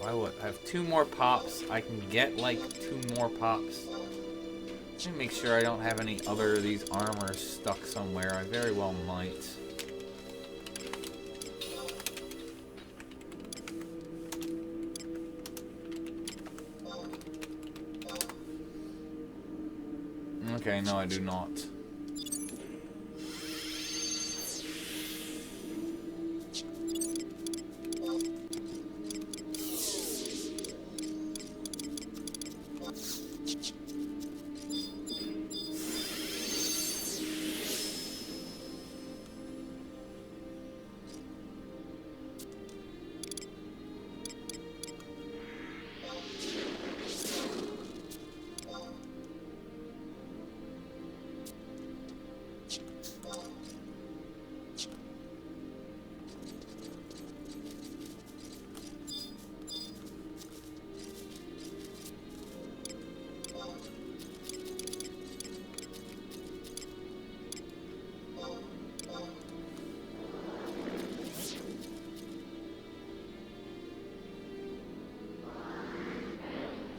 I would have 2 more pops. I can get like 2 more pops. Let me make sure I don't have any other of these armors stuck somewhere. I very well might. Okay, no, I do not.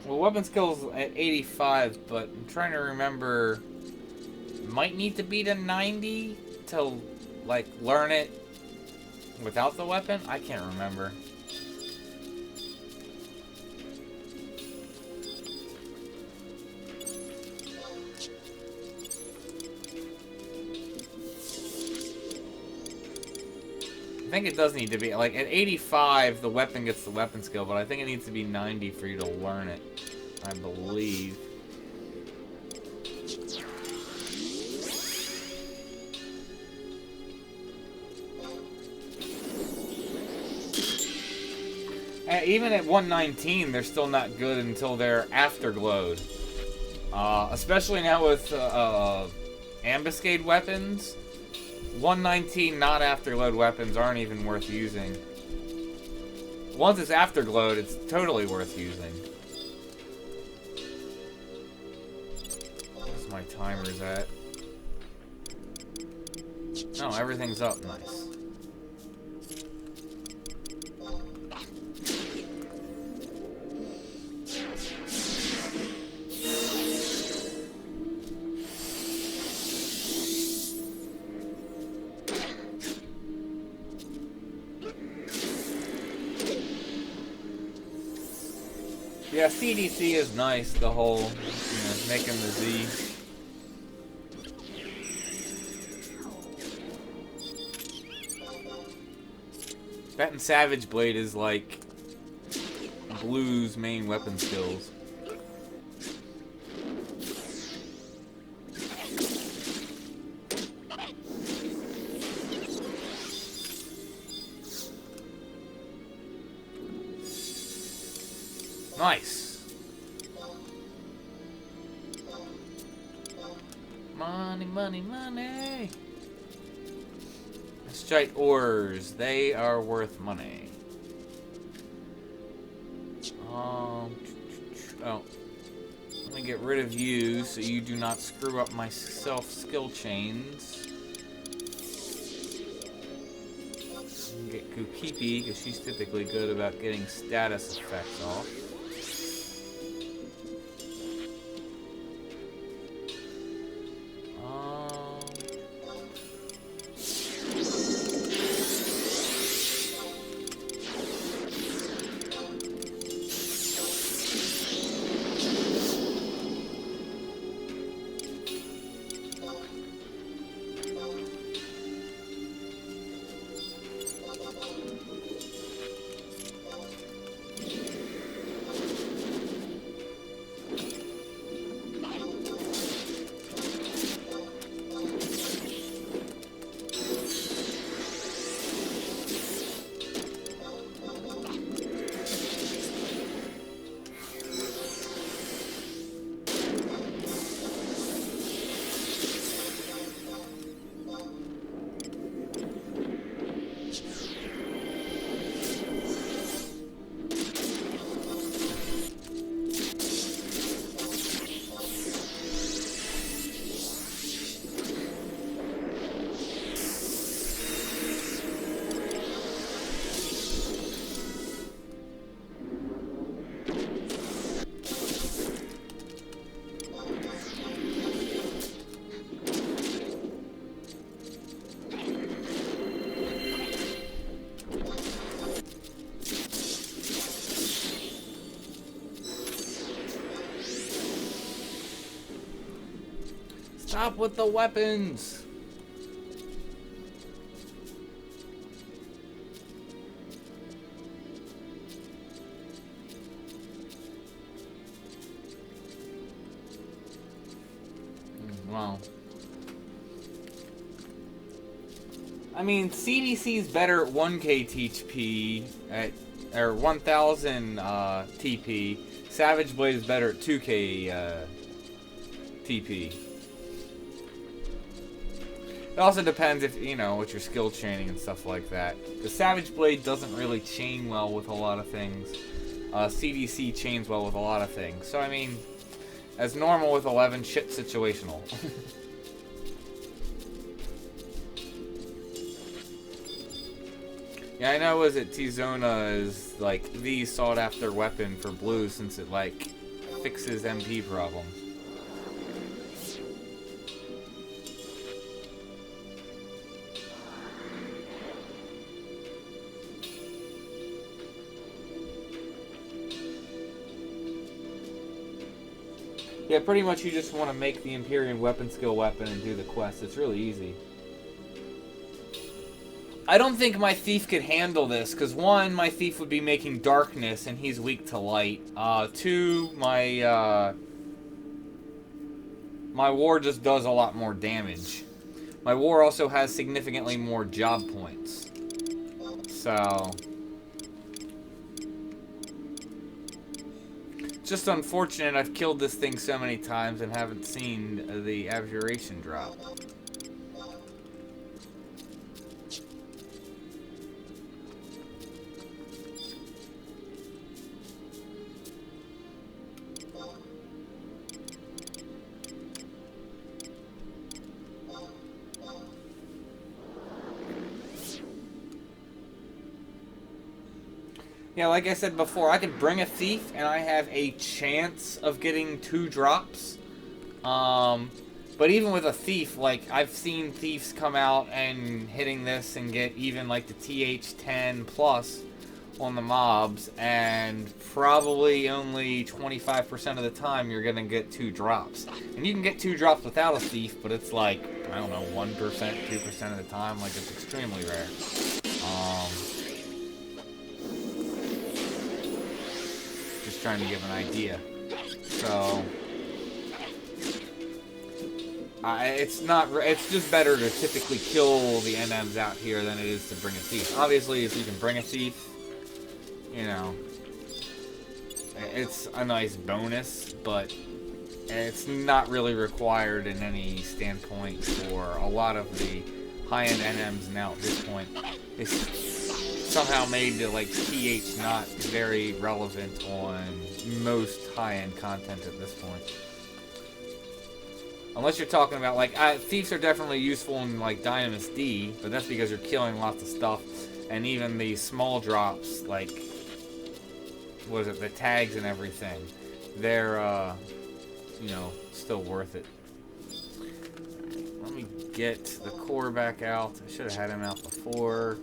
Well, weapon skills at 85, but I'm trying to remember. Might need to be to 90 to, like, learn it without the weapon? I can't remember. I think it does need to be, like, at 85, the weapon gets the weapon skill, but I think it needs to be 90 for you to learn it, I believe. Even at 119, they're still not good until they're afterglowed. Especially now with ambuscade weapons. 119 not afterglowed weapons aren't even worth using. Once it's afterglowed, it's totally worth using. Where's my timers at? Oh, everything's up. Nice. Yeah, CDC is nice, the whole, you know, making the Z. That and Savage Blade is like Blue's main weapon skills. Nice. Money, money, money. Strike ores. They are worth money. Oh. Let me get rid of you so you do not screw up my skill chains. Get Kukipi because she's typically good about getting status effects off. Stop with the weapons! Wow. I mean, CDC's better at 1k TP at, or 1000 TP. Savage Blade is better at 2k TP. It also depends if, you know, with your skill chaining and stuff like that. The Savage Blade doesn't really chain well with a lot of things. CDC chains well with a lot of things. So, I mean, as normal with 11, shit situational. Yeah, I know, was it Tizona is, like, the sought-after weapon for Blue since it, like, fixes MP problems. Yeah, pretty much you just want to make the Empyrean weapon skill weapon and do the quest. It's really easy. I don't think my thief could handle this, because one, my thief would be making darkness, and he's weak to light. Two, my war just does a lot more damage. My war also has significantly more job points. So... it's just unfortunate I've killed this thing so many times and haven't seen the abjuration drop. Yeah, like I said before, I could bring a thief and I have a chance of getting 2 drops. But even with a thief, like, I've seen thieves come out and hitting this and get even like the TH10 plus on the mobs, and probably only 25% of the time you're gonna get 2 drops. And you can get 2 drops without a thief, but it's like, I don't know, 1%, 2% of the time. Like, it's extremely rare. Just trying to give an idea. So it's just better to typically kill the NMs out here than it is to bring a thief. Obviously, if you can bring a thief, you know, it's a nice bonus, but it's not really required in any standpoint for a lot of the high-end NMs now at this point. It's somehow made to, like, TH not very relevant on most high-end content at this point. Unless you're talking about, like, thieves are definitely useful in, like, Dynamis D, but that's because you're killing lots of stuff. And even the small drops, like, what is it, the tags and everything, they're, you know, still worth it. Let me get the core back out. I should have had him out before.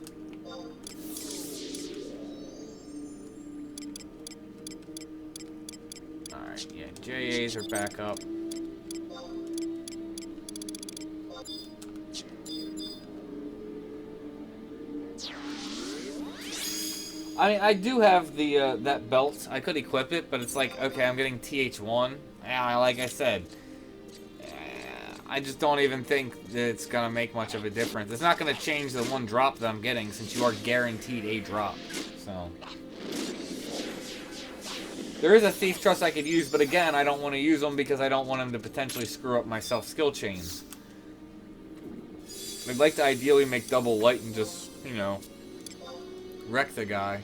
Alright, yeah, JAs are back up. I mean, I do have the that belt. I could equip it, but it's like, okay, I'm getting TH1. Yeah, like I said, I just don't even think that it's gonna make much of a difference. It's not gonna change the 1 drop that I'm getting, since you are guaranteed a drop. So there is a thief trust I could use, but again, I don't want to use them because I don't want them to potentially screw up my self-skill chains. I'd like to ideally make double light and just, you know, wreck the guy.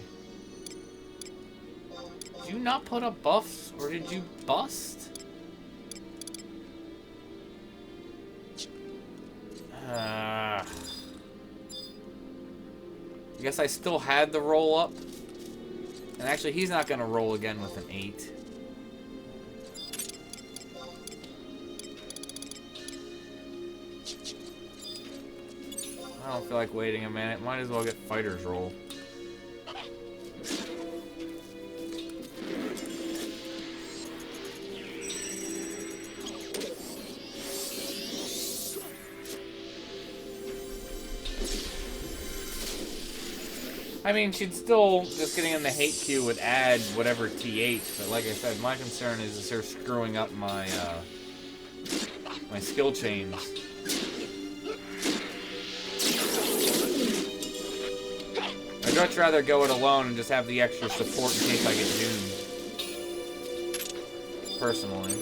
Did you not put up buffs, or did you bust? I guess I still had the roll up. And actually, he's not going to roll again with an 8. I don't feel like waiting a minute. Might as well get fighter's roll. I mean, she'd still, just getting in the hate queue would add whatever TH, but like I said, my concern is her screwing up my, my skill chains. I'd much rather go it alone and just have the extra support in case I get doomed. Personally.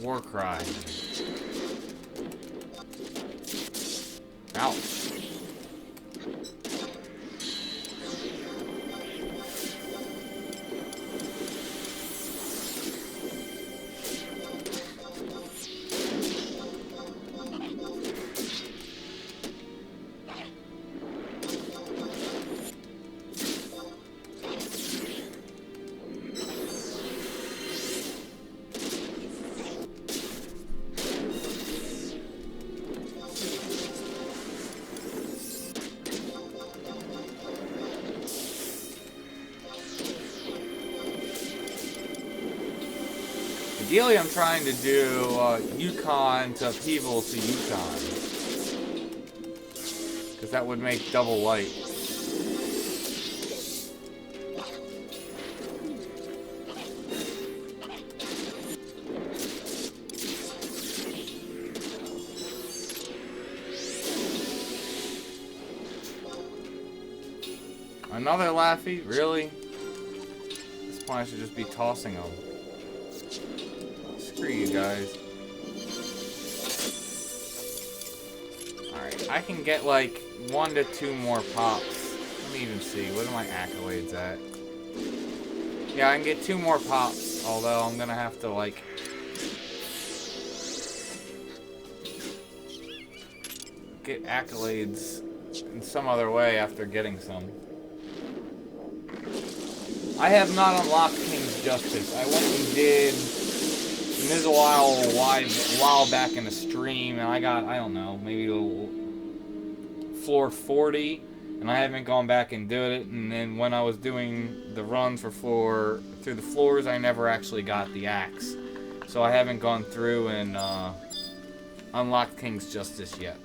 War cry. Ouch. Ideally, I'm trying to do Yukon to Upheaval to Yukon. Because that would make double light. Another Laffy? Really? At this point I should just be tossing them. Screw you guys. Alright, I can get like 1 to 2 more pops. Let me even see. What are my accolades at? Yeah, I can get 2 more pops, although I'm gonna have to like get accolades in some other way after getting some. I have not unlocked King's Justice. I went and did Mizzle a while back in a stream, and I got, I don't know, maybe floor 40, and I haven't gone back and did it. And then when I was doing the runs for through the floors, I never actually got the axe. So I haven't gone through and unlocked King's Justice yet.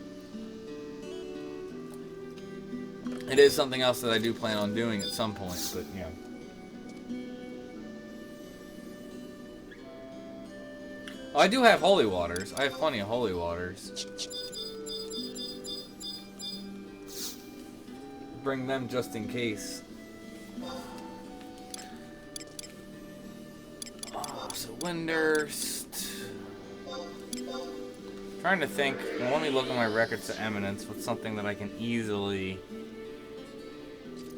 It is something else that I do plan on doing at some point, but yeah. Oh, I do have holy waters. I have plenty of holy waters. Bring them just in case. Oh, so Windurst. Trying to think. Well, let me look at my records to eminence with something that I can easily.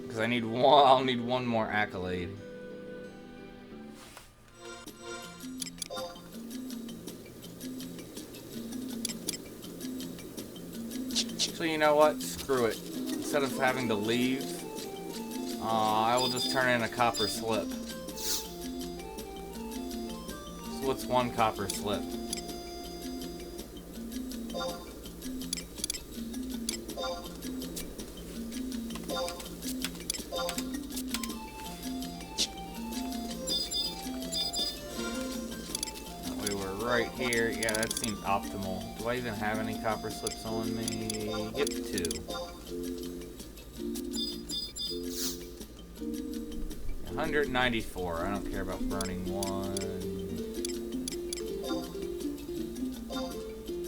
Because I need one. I'll need 1 more accolade. So you know what? Screw it. Instead of having to leave, I will just turn in a copper slip. So what's 1 copper slip? We were right here. Yeah, that seems optimal. Do I even have any copper slips on me? Yep, 2. 194. I don't care about burning 1.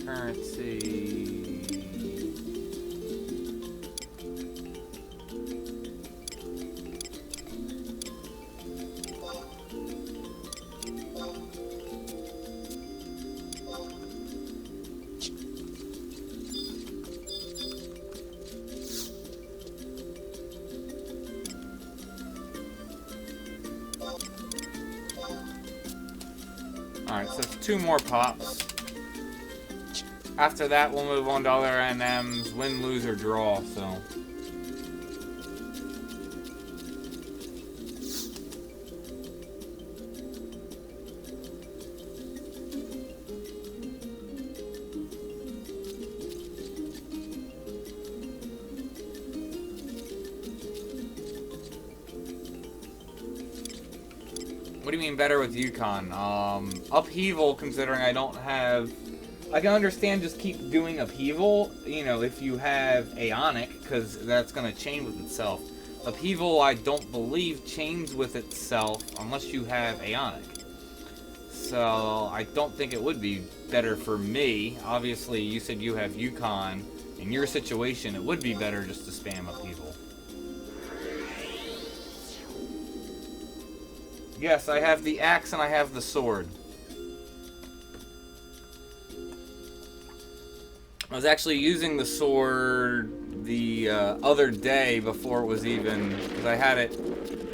Currency. Alright, so it's 2 more pops. After that, we'll move on to other NMs, win, lose, or draw, so. What do you mean better with Yukon? Upheaval, considering I don't have... I can understand just keep doing Upheaval, you know, if you have Aeonic, because that's going to chain with itself. Upheaval, I don't believe, chains with itself unless you have Aeonic. So, I don't think it would be better for me. Obviously, you said you have Yukon. In your situation, it would be better just to spam Upheaval. Yes, I have the axe and I have the sword. I was actually using the sword the other day before it was even... because I had it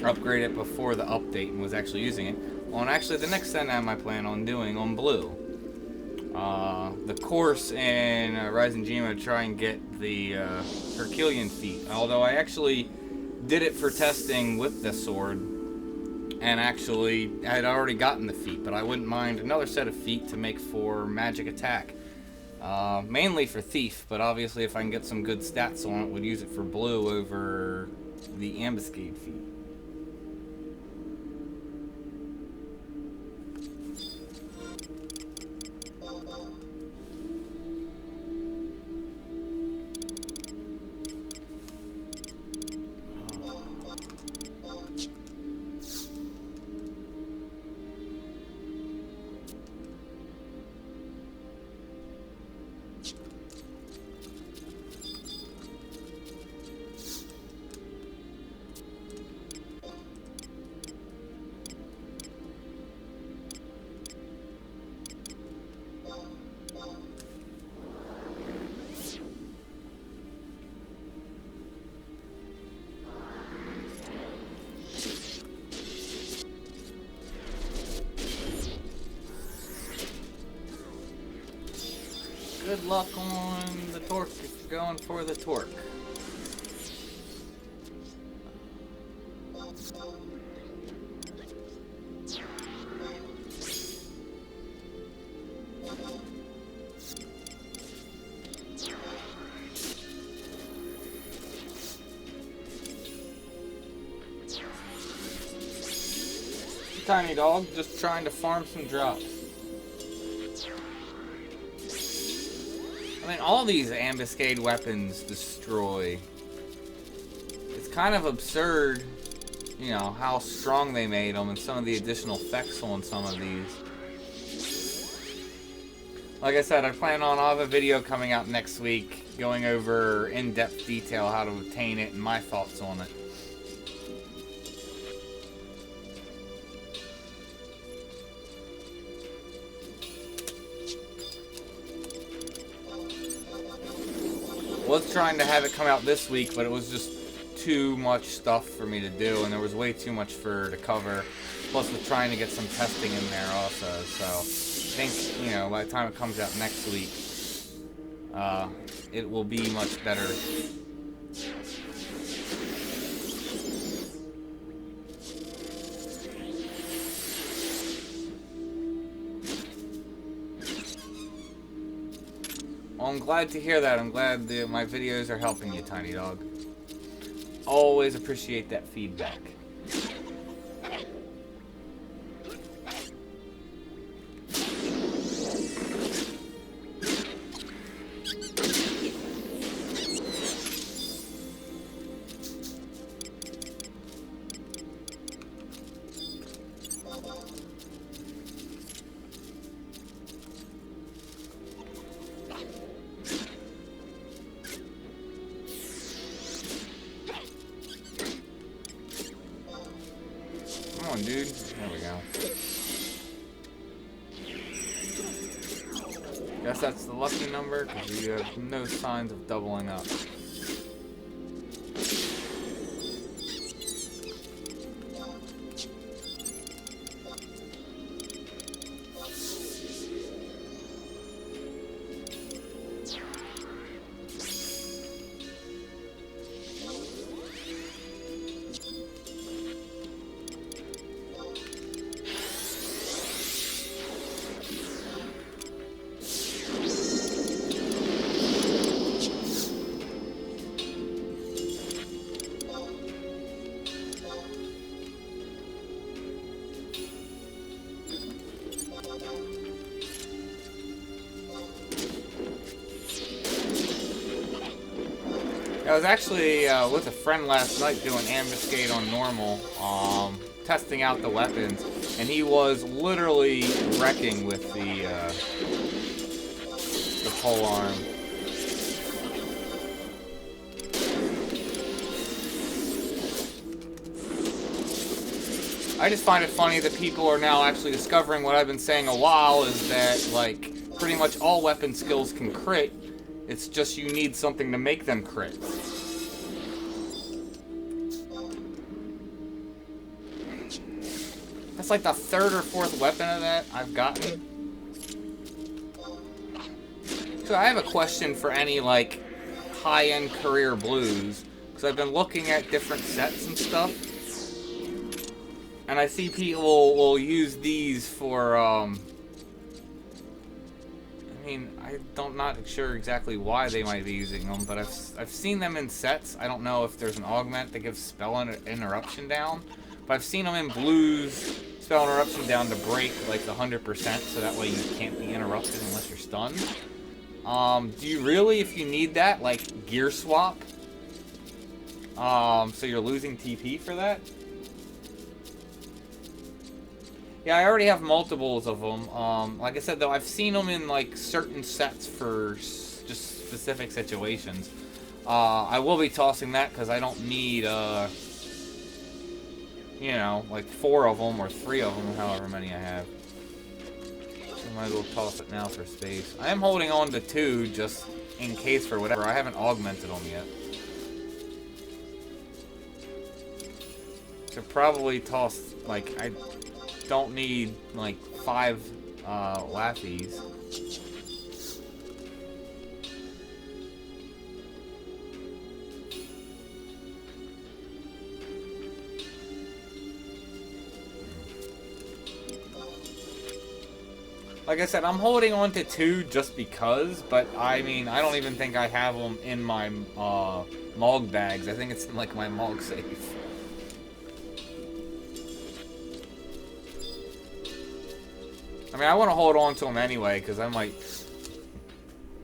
upgraded before the update and was actually using it. On actually the next NM I plan on doing on blue. The course in Rising Gema to try and get the Herculean feat. Although I actually did it for testing with the sword. And actually, I had already gotten the feat, but I wouldn't mind another set of feat to make for magic attack. Mainly for thief, but obviously if I can get some good stats on it, would use it for blue over the ambuscade feat. good luck on the torque if you're going for the torque. Tiny dog, just trying to farm some drops. I mean, all these ambuscade weapons destroy. It's kind of absurd, you know, how strong they made them and some of the additional effects on some of these. Like I said, I'll have a video coming out next week going over in-depth detail how to obtain it and my thoughts on it. Was trying to have it come out this week, but it was just too much stuff for me to do, and there was way too much to cover. Plus, with trying to get some testing in there also. So, I think, you know, by the time it comes out next week, it will be much better. Well, I'm glad to hear that. I'm glad that my videos are helping you, Tiny Dog. Always appreciate that feedback. Dude. There we go. Guess that's the lucky number because you have no signs of doubling up. I was actually with a friend last night doing ambuscade on normal, testing out the weapons, and he was literally wrecking with the pole arm. I just find it funny that people are now actually discovering what I've been saying a while, is that, like, pretty much all weapon skills can crit. It's just you need something to make them crit. That's like the third or fourth weapon of that I've gotten. So I have a question for any, like, high-end career blues, because I've been looking at different sets and stuff, and I see people will use these for, I mean, I'm not sure exactly why they might be using them, but I've seen them in sets. I don't know if there's an augment that gives spell interruption down, but I've seen them in blues, spell interruption down to break like 100%, so that way you can't be interrupted unless you're stunned. Do you really, if you need that, like gear swap? So you're losing TP for that? Yeah, I already have multiples of them. Like I said, though, I've seen them in, like, certain sets for just specific situations. I will be tossing that because I don't need, you know, like 4 of them or 3 of them, however many I have. I might as well toss it now for space. I am holding on to 2 just in case for whatever. I haven't augmented them yet. Should probably toss, like, I don't need like 5 Laffies. Like I said, I'm holding on to 2 just because, but I mean, I don't even think I have them in my Mog bags. I think it's in like my Mog safe. I mean, I want to hold on to them anyway, because I might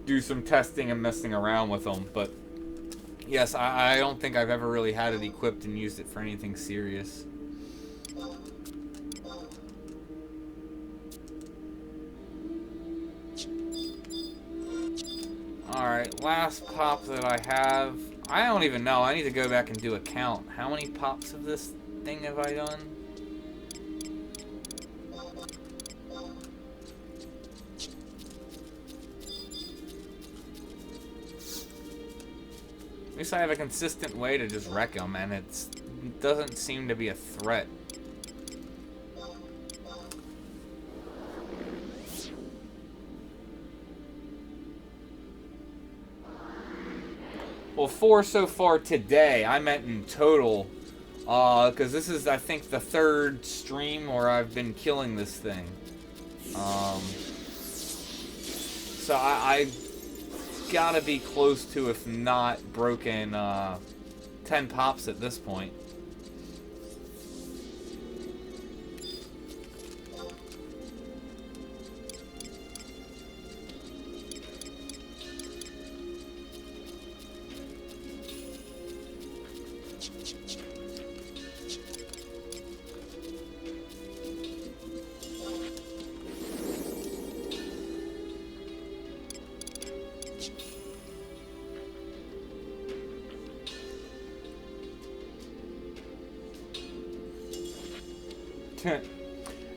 do some testing and messing around with them, but yes, I don't think I've ever really had it equipped and used it for anything serious. Alright, last pop that I have. I don't even know. I need to go back and do a count. How many pops of this thing have I done? At least I have a consistent way to just wreck them, and it doesn't seem to be a threat. Well, 4 so far today. I meant in total, because this is, I think, the 3rd stream where I've been killing this thing. So I gotta be close to, if not broken, 10 pops at this point.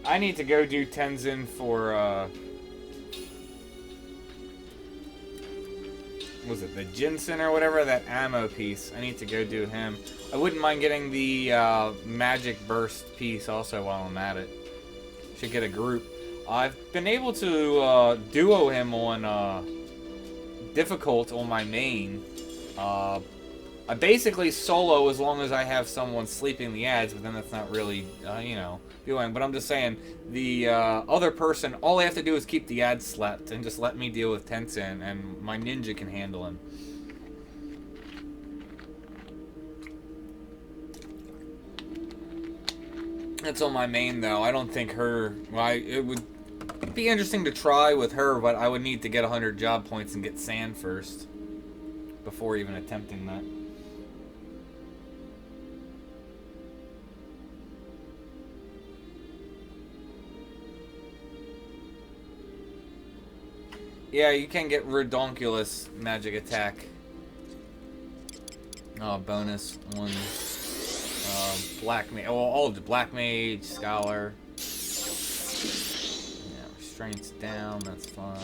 I need to go do Tenzin for, was it the Jinsen or whatever, that ammo piece. I need to go do him. I wouldn't mind getting the magic burst piece also while I'm at it. Should get a group. I've been able to duo him on difficult on my main. I basically solo as long as I have someone sleeping the ads, but then that's not really, you know, doing. But I'm just saying, the other person, all I have to do is keep the ads slept and just let me deal with Tenzin, and my ninja can handle him. That's on my main, though. I don't think her... Well, it would be interesting to try with her, but I would need to get 100 job points and get sand first before even attempting that. Yeah, you can get Redonkulous magic attack. Oh, bonus on Black Mage. Oh, all of the Black Mage, Scholar. Yeah, restraints down, that's fine.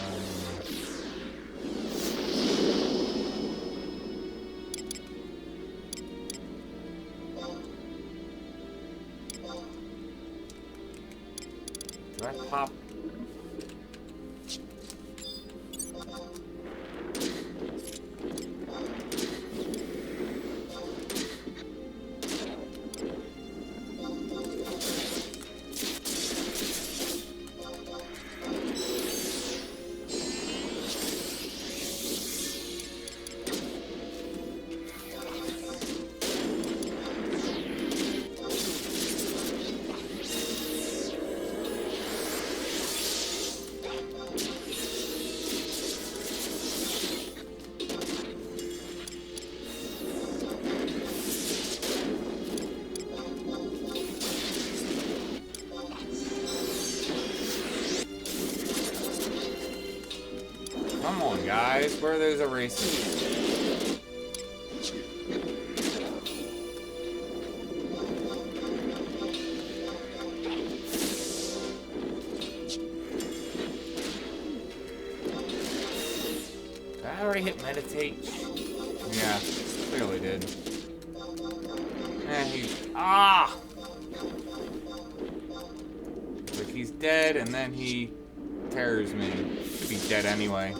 Do I pop? Come on, guys. Where are those erasers? Did I already hit meditate? Yeah, clearly did. Ah! Like he's dead, and then he tears me. Should be dead anyway.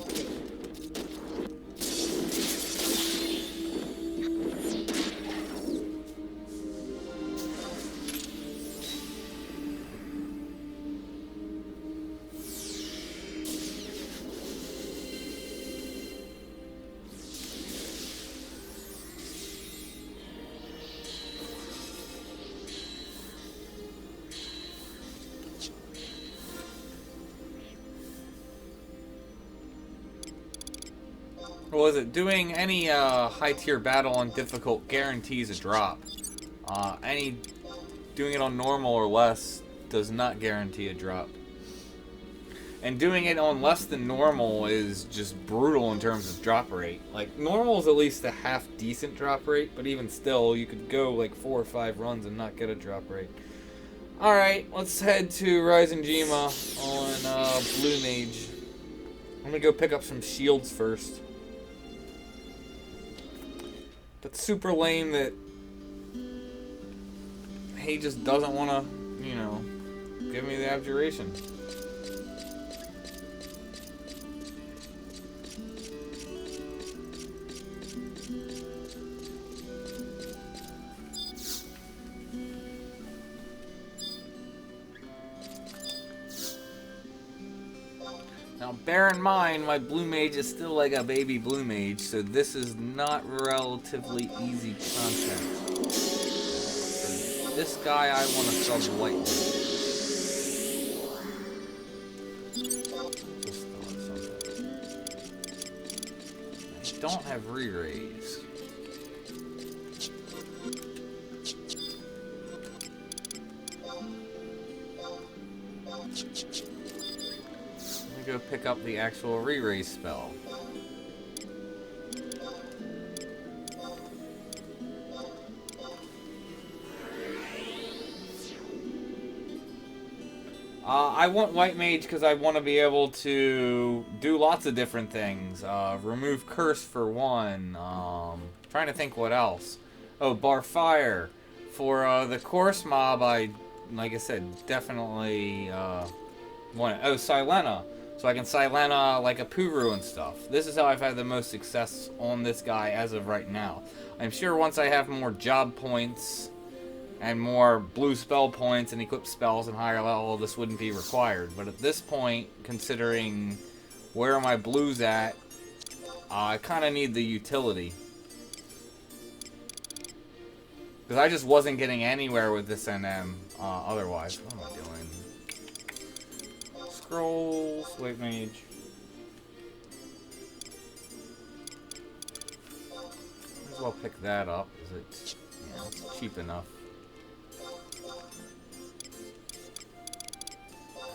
what was it? Doing any high tier battle on difficult guarantees a drop. Doing it on normal or less does not guarantee a drop. And doing it on less than normal is just brutal in terms of drop rate. Like, normal is at least a half decent drop rate, but even still, you could go like 4 or 5 runs and not get a drop rate. Alright, let's head to Rising Jima on Blue Mage. I'm gonna go pick up some shields first. That's super lame that he just doesn't want to, you know, give me the abjuration. Now, bear in mind, my Blue Mage is still like a baby Blue Mage, so this is not relatively easy content. This guy, I want to sub White Mage. Just thought something. I don't have re-raise. Go pick up the actual re-raise spell. I want White Mage because I want to be able to do lots of different things. Remove Curse for one. Trying to think what else. Oh, Bar Fire. For the Course Mob, like I said, definitely want it. Oh, Silena. So I can Silena like a Puru and stuff. This is how I've had the most success on this guy as of right now. I'm sure once I have more job points and more blue spell points and equip spells and higher level, this wouldn't be required. But at this point, considering where my blue's at, I kind of need the utility. Because I just wasn't getting anywhere with this NM otherwise. What am I doing? Scrolls, White Mage. Might as well pick that up. Is it? Yeah, it's cheap enough.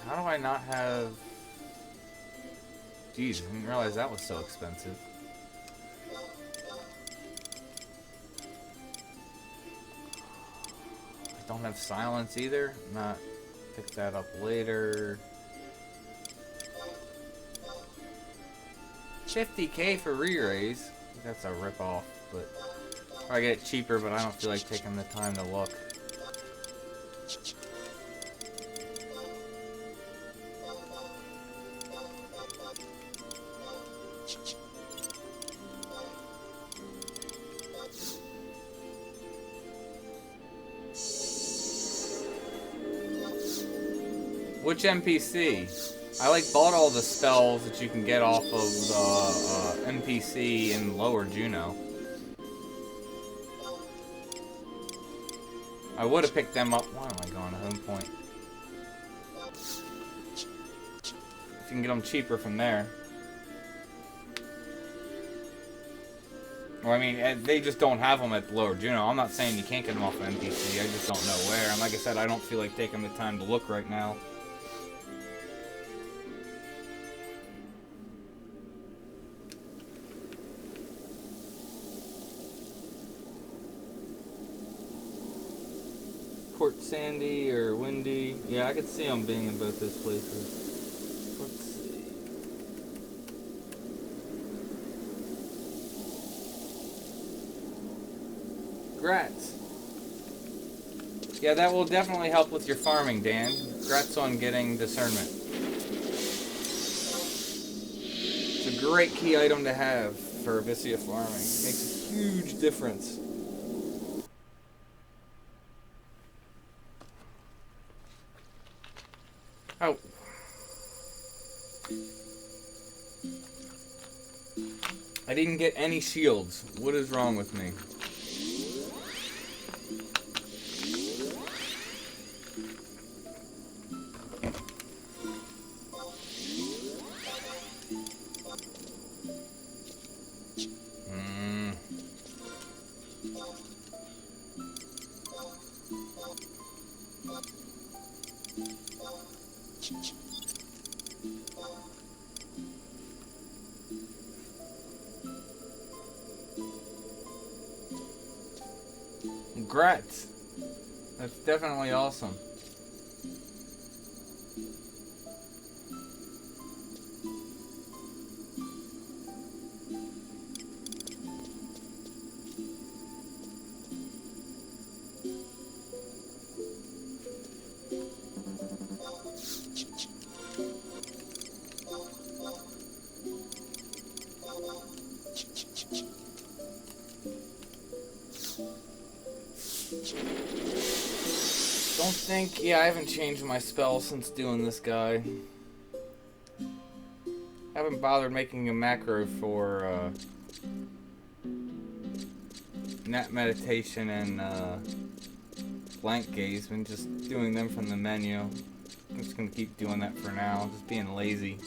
How do I not have? Jeez, I didn't realize that was so expensive. I don't have silence either. Not pick that up later. 50k for re-raise. That's a ripoff, but I get it cheaper, but I don't feel like taking the time to look. Which NPC? I bought all the spells that you can get off of the NPC in Lower Juno. I would have picked them up. Why am I going to home point? If you can get them cheaper from there. Well, I mean, they just don't have them at Lower Juno. I'm not saying you can't get them off of NPC. I just don't know where. And like I said, I don't feel like taking the time to look right now. Port Sandy or Windy. Yeah, I could see them being in both those places. Let's see. Grats. Yeah, that will definitely help with your farming, Dan. Grats on getting discernment. It's a great key item to have for Abyssia farming. It makes a huge difference. Oh. I didn't get any shields. What is wrong with me? Congrats. That's definitely awesome. Don't think, yeah, I haven't changed my spell since doing this guy. Haven't bothered making a macro for nap meditation and blank gaze. Been just doing them from the menu. I'm just gonna keep doing that for now, just being lazy.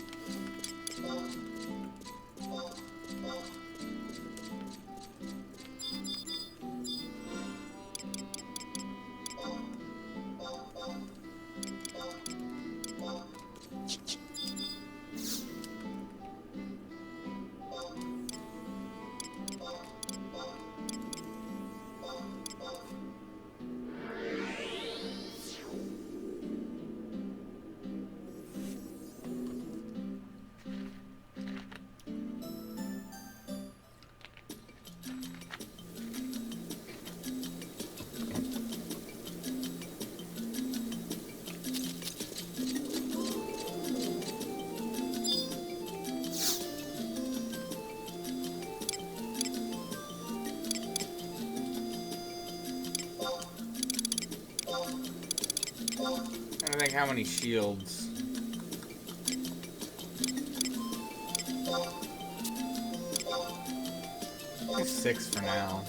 I think how many shields? Maybe 6 for now.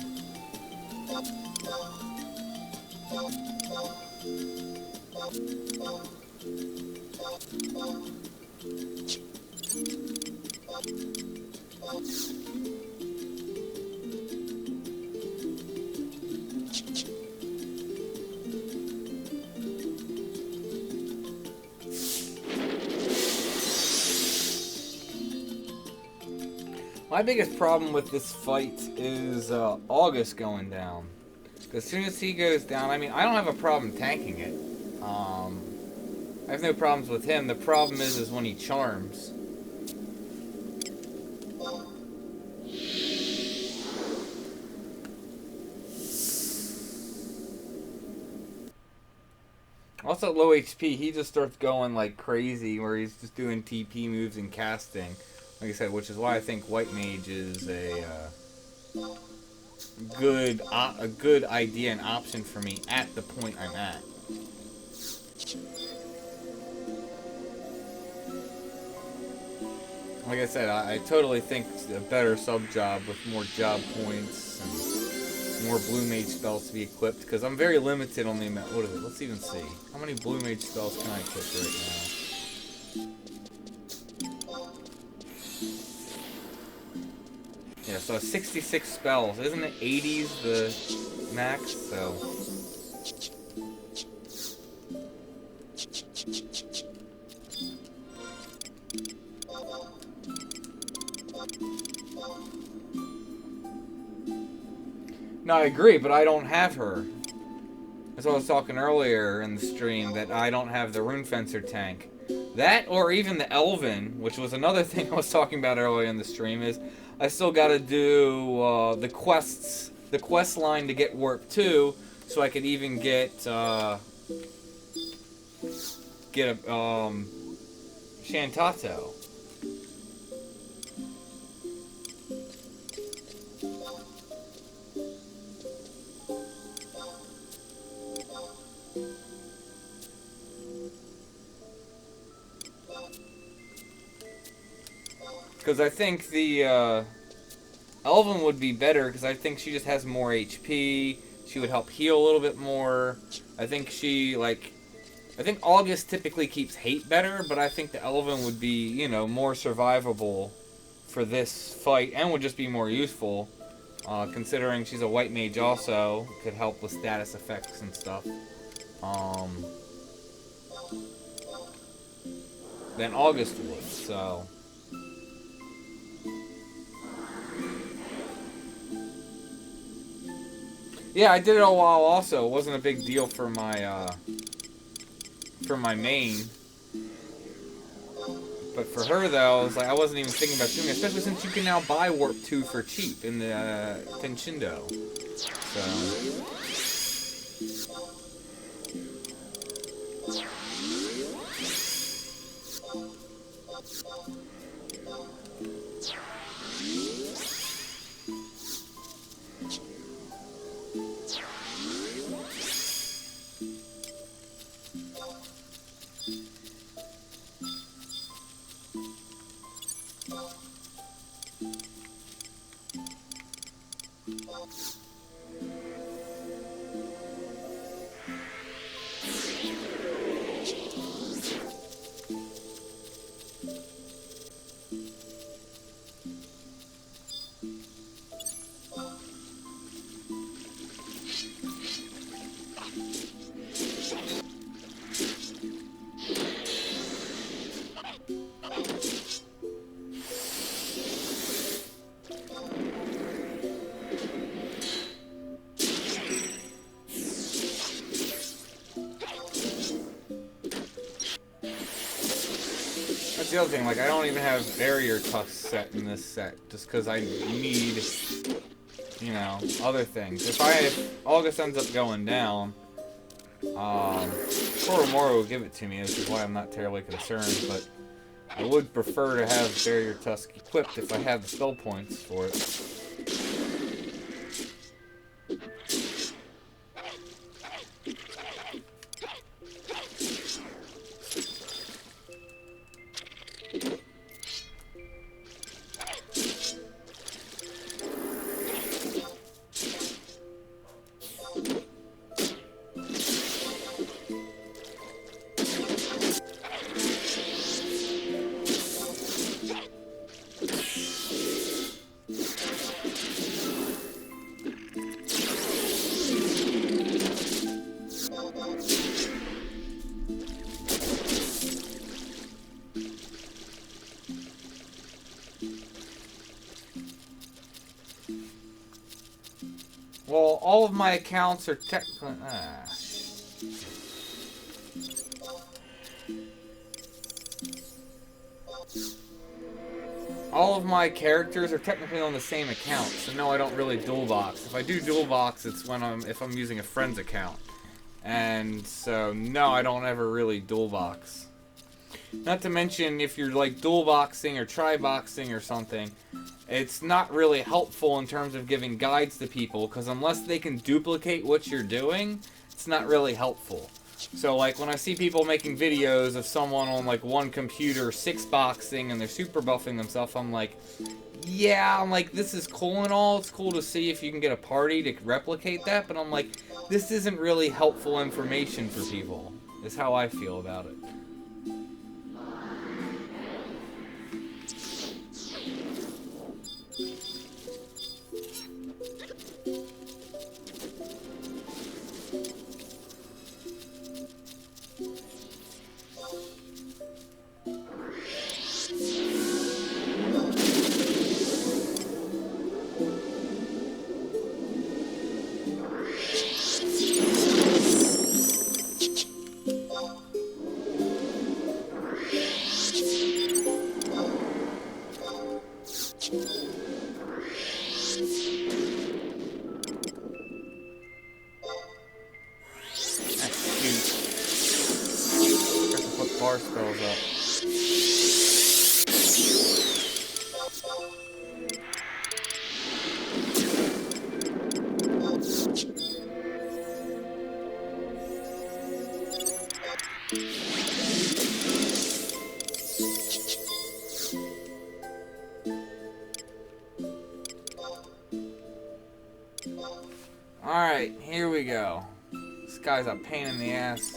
My biggest problem with this fight is August going down. As soon as he goes down, I mean, I don't have a problem tanking it. I have no problems with him. The problem is when he charms. Also at low HP, he just starts going like crazy, where he's just doing TP moves and casting. Like I said, which is why I think White Mage is a good idea and option for me at the point I'm at. Like I said, I totally think a better sub job with more job points and more Blue Mage spells to be equipped, because I'm very limited on the amount. What is it? Let's even see. How many Blue Mage spells can I equip right now? Yeah, so 66 spells. Isn't it 80s the max? So. No, I agree, but I don't have her. That's what I was talking earlier in the stream, that I don't have the Rune Fencer tank. That, or even the Elven, which was another thing I was talking about earlier in the stream, is I still gotta do the quests, the quest line to get Warp 2, so I could even get a Shantato. Because I think the Elven would be better, because I think she just has more HP. She would help heal a little bit more. I think she, like, I think August typically keeps hate better, but I think the Elven would be, you know, more survivable for this fight, and would just be more useful, considering she's a White Mage also. Could help with status effects and stuff. than August would, so. Yeah, I did it a while also. It wasn't a big deal for my main. But for her though, I was like, I wasn't even thinking about doing it, especially since you can now buy Warp 2 for cheap in the Tenshindo. So. That's the other thing, like I don't even have barrier tusk set in this set, just because I need, you know, other things. If August ends up going down, Koromoro will give it to me, which is why I'm not terribly concerned, but I would prefer to have barrier tusk equipped if I have the spell points for it. Well, all of my accounts are technically... All of my characters are technically on the same account, so no, I don't really dual box. If I do dual box, it's when if I'm using a friend's account. And so, no, I don't ever really dual box. Not to mention, if you're like dual boxing or tri-boxing or something, it's not really helpful in terms of giving guides to people, because unless they can duplicate what you're doing, it's not really helpful. So like when I see people making videos of someone on like one computer 6-boxing and they're super buffing themselves, I'm like, yeah, I'm like, this is cool and all, it's cool to see if you can get a party to replicate that, but I'm like, this isn't really helpful information for people, is how I feel about it. Alright, here we go. This guy's a pain in the ass.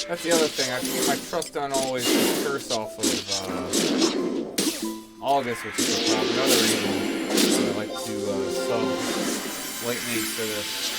That's the other thing. My trusts don't always curse off of August, which is a problem. Another reason I like to sub late Mage for this.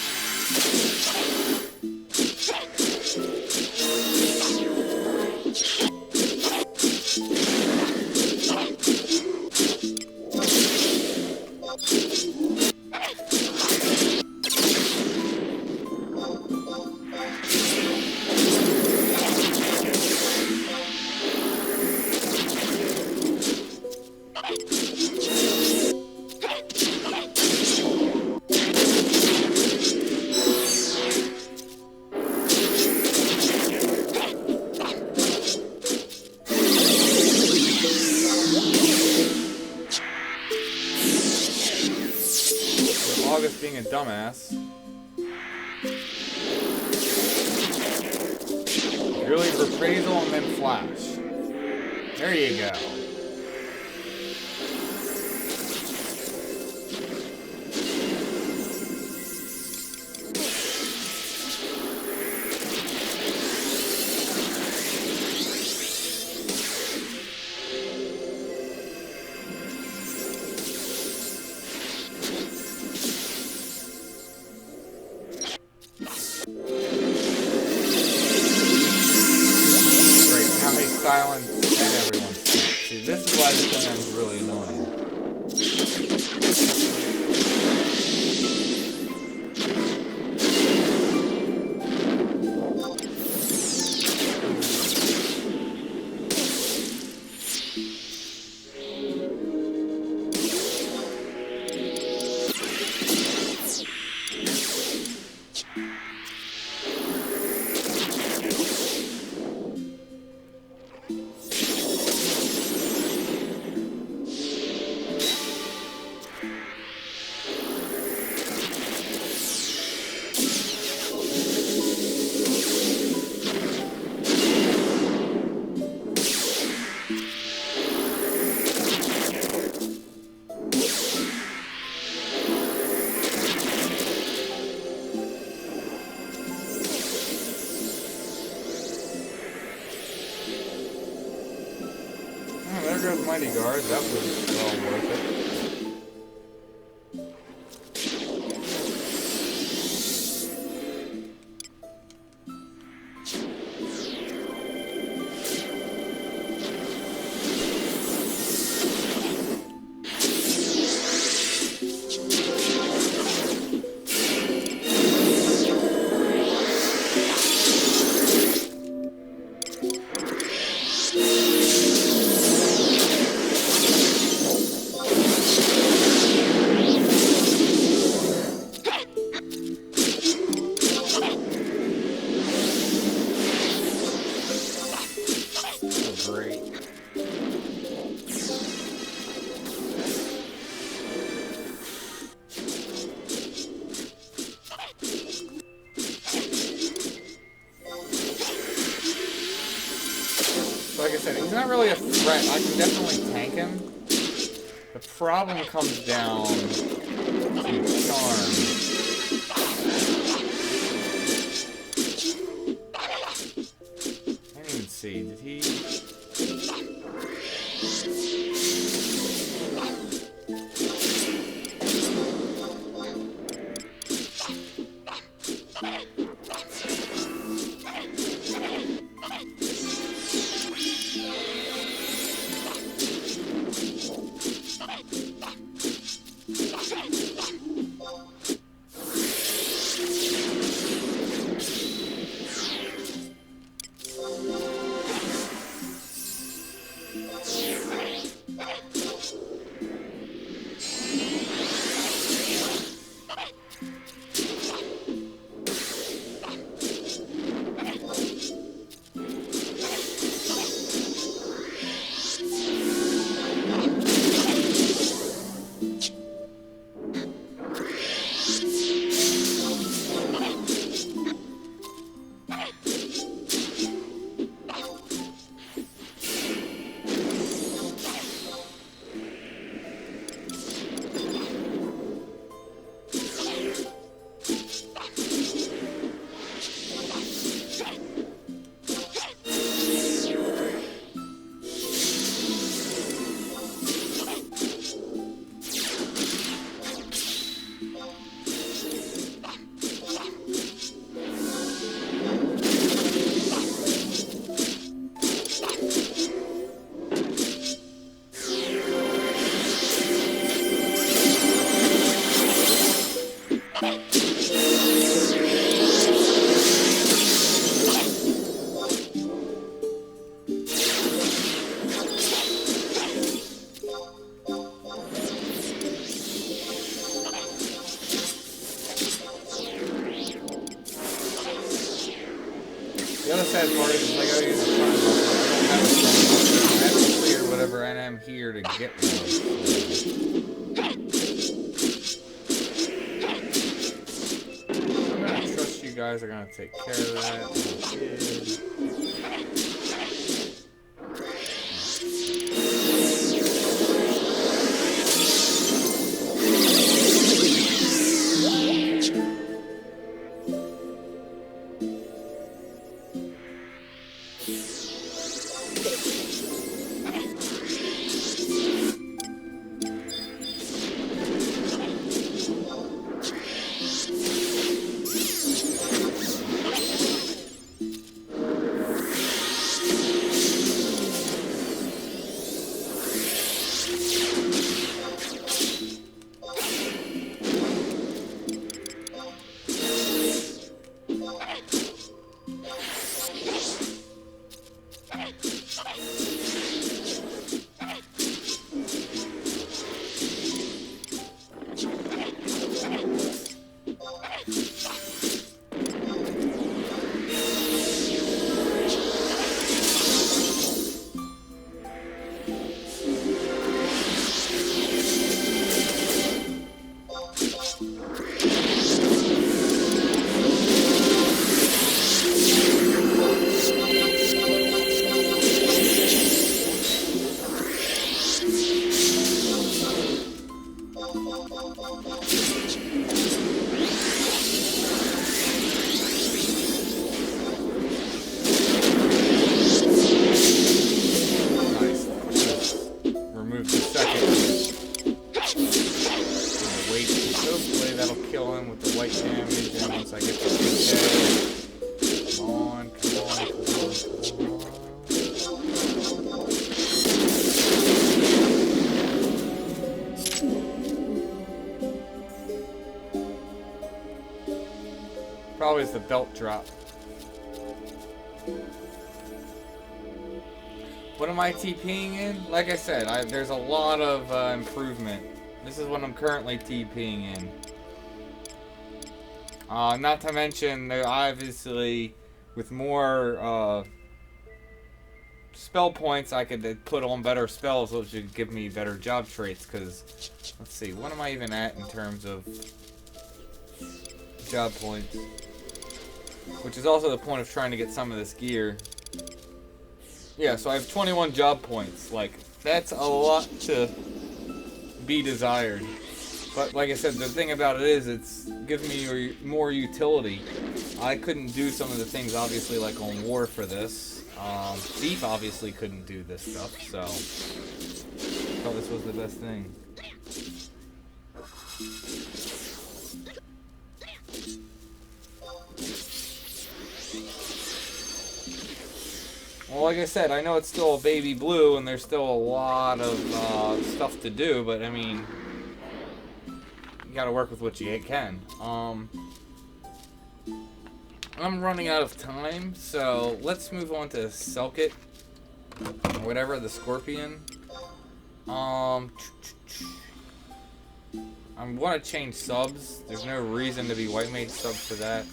Being a dumbass. Really, reprisal and then flash. There you go. Silence and everyone. See, this is why this thing is really annoying. There goes Mighty Guard. That was well worth it. Like I said, he's not really a threat. I can definitely tank him. The problem comes down to charm. I didn't even see. Did he? The other sad part is like I use a front buffer. I don't have a front buffer. I have to clear whatever NM here to get one. I'm gonna trust you guys are gonna take care of that. Probably is the belt drop. What am I TPing in? Like I said, there's a lot of improvement. This is what I'm currently TPing in. Not to mention, there obviously, with more spell points, I could put on better spells, which would give me better job traits. Because, let's see, what am I even at in terms of job points? Which is also the point of trying to get some of this gear. Yeah, so I have 21 job points. Like, that's a lot to be desired. But like I said, the thing about it is, it's giving me more utility. I couldn't do some of the things, obviously, like on War for this. Thief obviously couldn't do this stuff, so I thought this was the best thing. Well, like I said, I know it's still a baby blue, and there's still a lot of stuff to do, but I mean, you gotta work with what you can. I'm running out of time, so let's move on to Selkit, or whatever, the Scorpion. I want to change subs. There's no reason to be White Mage sub for that.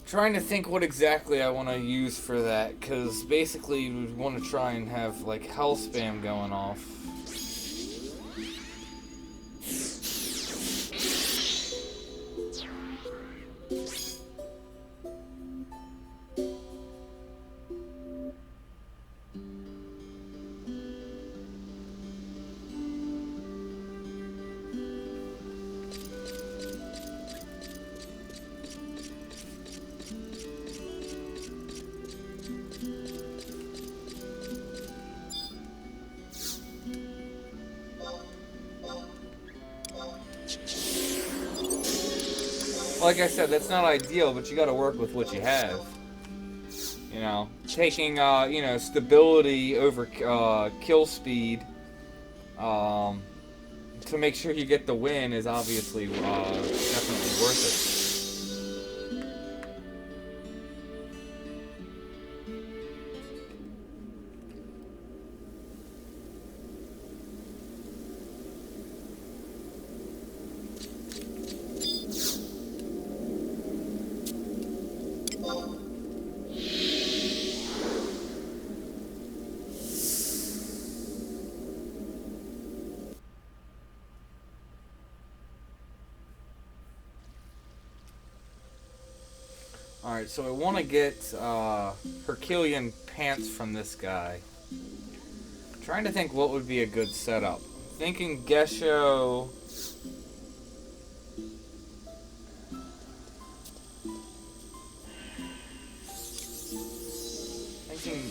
Trying to think what exactly I want to use for that, because basically we want to try and have like hell spam going off. Like I said, that's not ideal, but you gotta work with what you have. You know, taking, you know, stability over kill speed to make sure you get the win is obviously definitely worth it. Alright, so I want to get Herculean pants from this guy. I'm trying to think what would be a good setup. Thinking Gesho. Thinking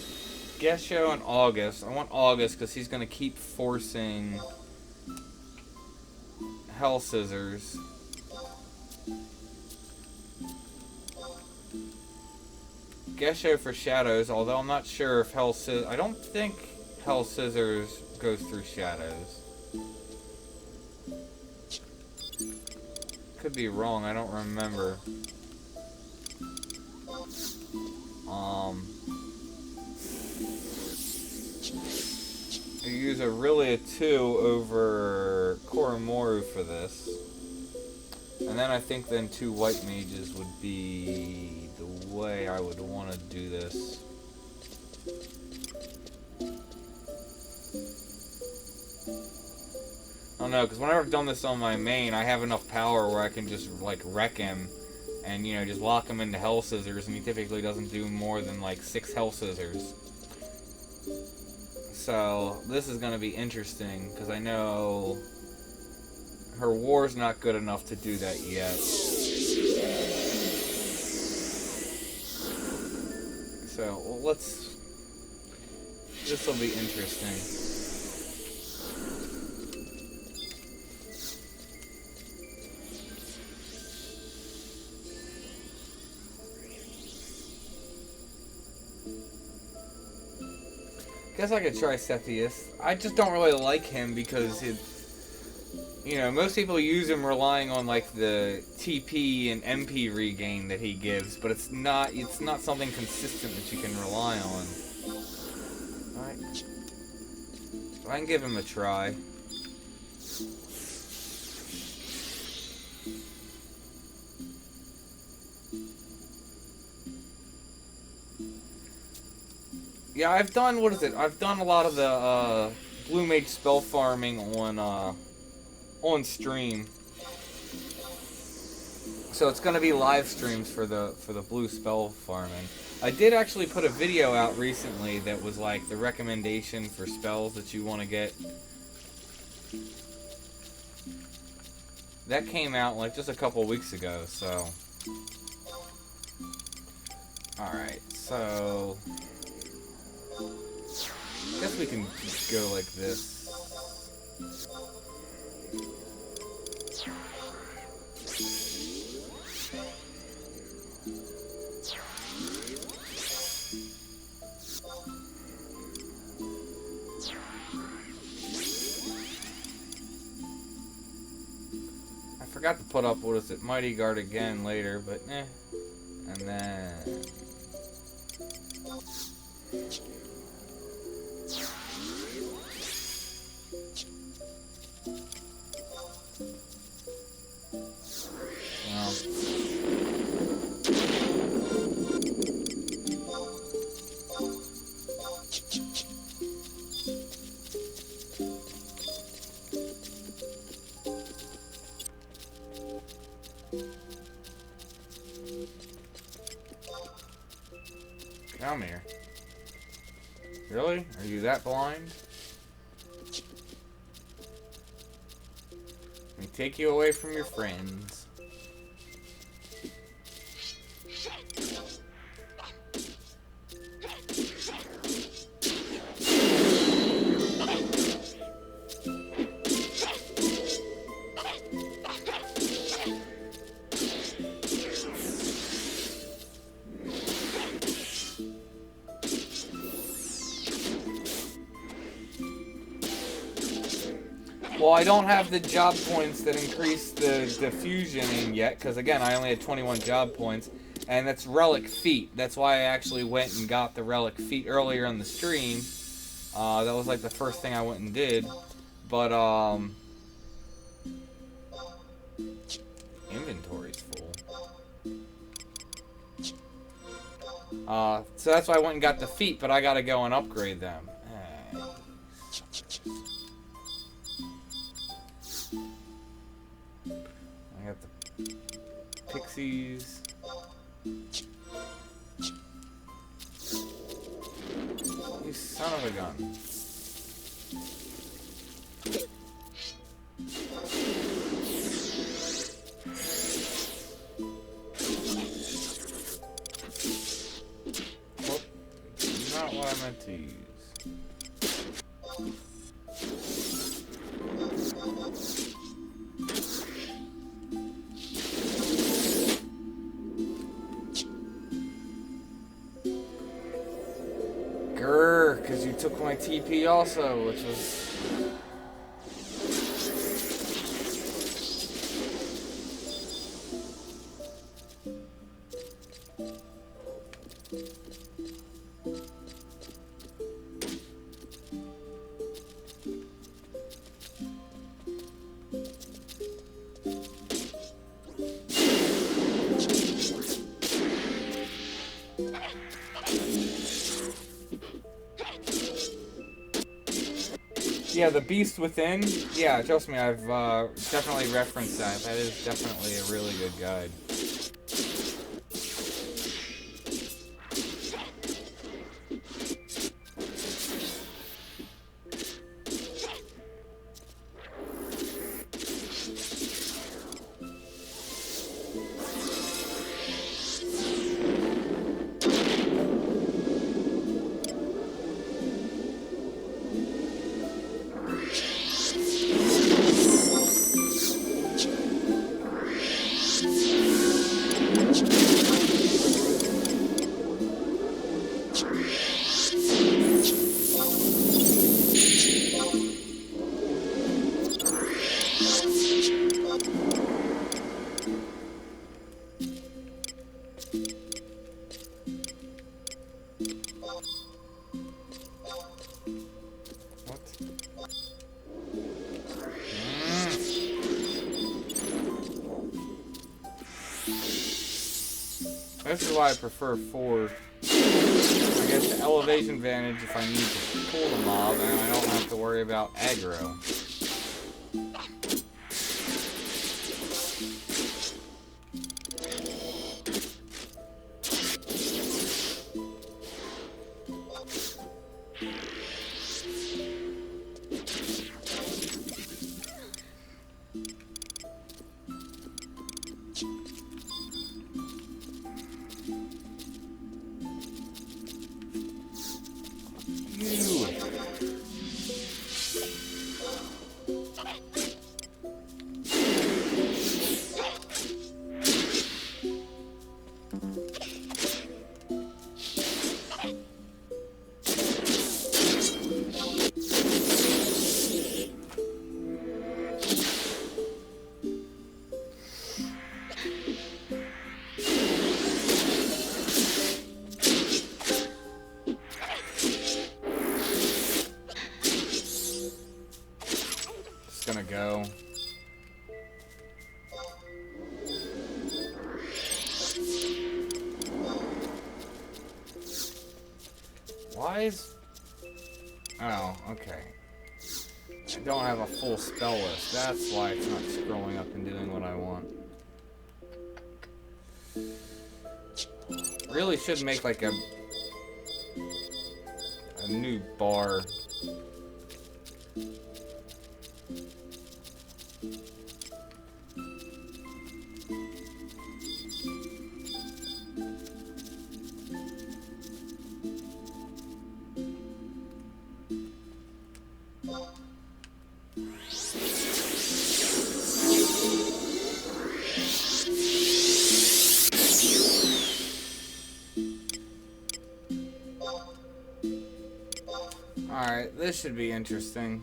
Gesho and August. I want August because he's going to keep forcing Hell Scissors. Gesho for Shadows, although I'm not sure if Hell Scissors... I don't think Hell Scissors goes through Shadows. Could be wrong, I don't remember. I use Aurelia 2 over Koromoru for this. And then I think then 2 white mages would be the way I would want to do this. I don't know, because whenever I've done this on my main, I have enough power where I can just, like, wreck him and, you know, just lock him into Hell Scissors, and he typically doesn't do more than, like, 6 Hell Scissors. So, this is going to be interesting, because I know her war's not good enough to do that yet. So, well, let's... This will be interesting. Guess I could try Cepheus. I just don't really like him because you know, most people use him relying on like the TP and MP regain that he gives, but it's not something consistent that you can rely on. Alright. So I can give him a try. Yeah, I've done, what is it? I've done a lot of the Blue Mage spell farming on stream. So it's gonna be live streams for the blue spell farming. I did actually put a video out recently that was like the recommendation for spells that you want to get. That came out like just a couple weeks ago, so. Alright, so I guess we can go like this. I forgot to put up, what is it, Mighty Guard again later, but eh. And then... Come here. Really? Are you that blind? Let me take you away from your friends. Well, I don't have the job points that increase the diffusion in yet, because again, I only had 21 job points, and that's Relic Feet. That's why I actually went and got the Relic Feet earlier in the stream. That was like the first thing I went and did. But, inventory's full. So that's why I went and got the feet, but I gotta go and upgrade them. I got the pixies. Son of a gun. Not what I meant to use. Grr, because you took my TP also, which was... Yeah, the Beast Within. Yeah, trust me, I've definitely referenced that. That is definitely a really good guide. This is why I prefer 4. I get the elevation advantage if I need to pull the mob, and I don't have to worry about aggro. Go. Why is... Oh, okay. I don't have a full spell list. That's why it's not scrolling up and doing what I want. Really should make like a new bar. Alright, this should be interesting.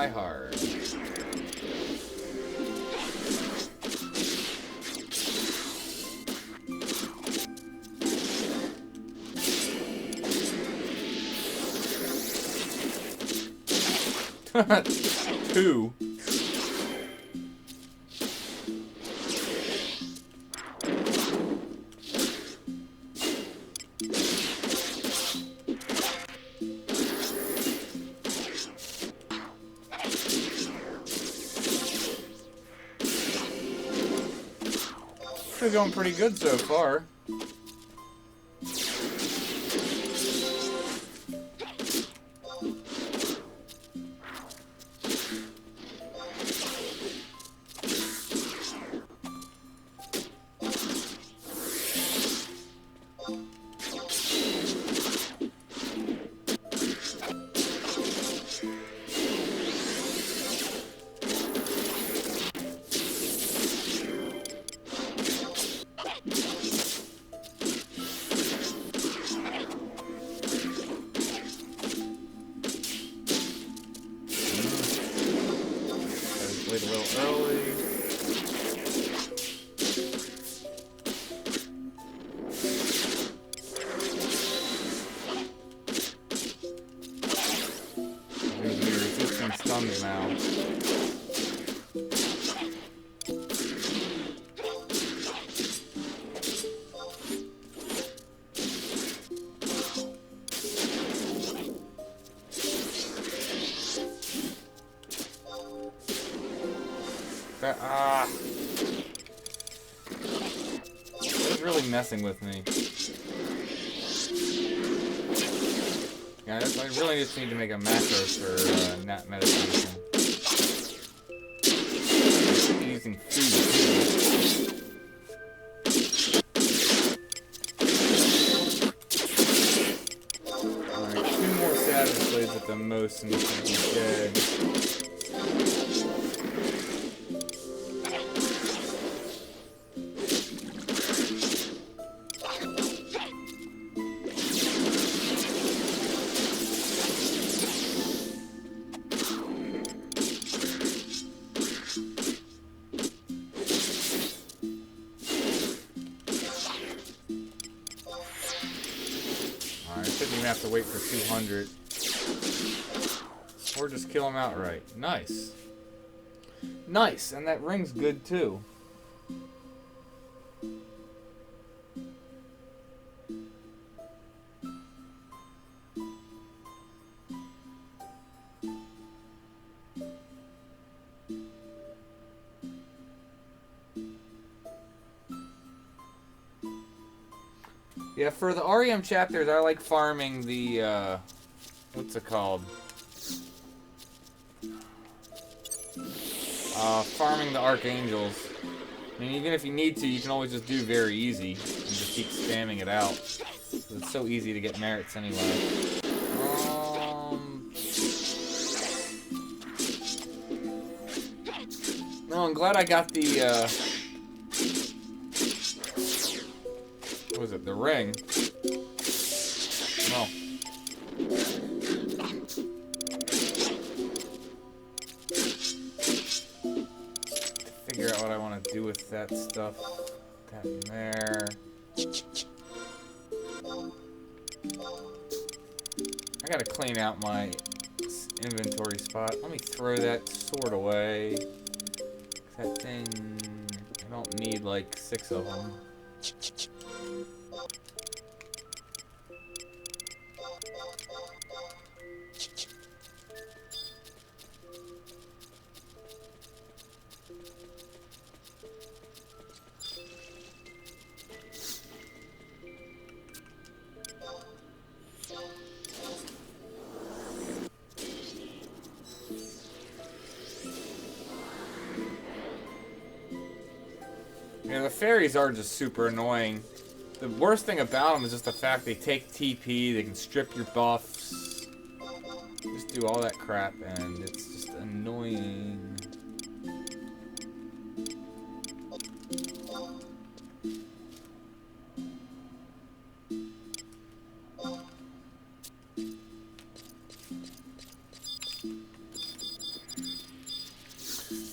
try hard. Two. They're going pretty good so far. Wait a little early. There's the resistant stuns now. It's really messing with me. Yeah, I really just need to make a macro for nat meditation. I'm using food too. Alright, 2 more Savage Blades at the most and this will be dead. Shouldn't even have to wait for 200. Or just kill him outright. Nice. Nice, and that ring's good too. Yeah, for the REM chapters, I like farming the, what's it called? Farming the Archangels. I mean, even if you need to, you can always just do very easy and just keep spamming it out. It's so easy to get merits anyway. No, I'm glad I got the, what was it? The ring. Oh. Figure out what I want to do with that stuff. That in there. I gotta clean out my inventory spot. Let me throw that sword away. That thing, I don't need like 6 of them. Yeah, the fairies are just super annoying. The worst thing about them is just the fact they take TP, they can strip your buffs, just do all that crap, and it's just annoying.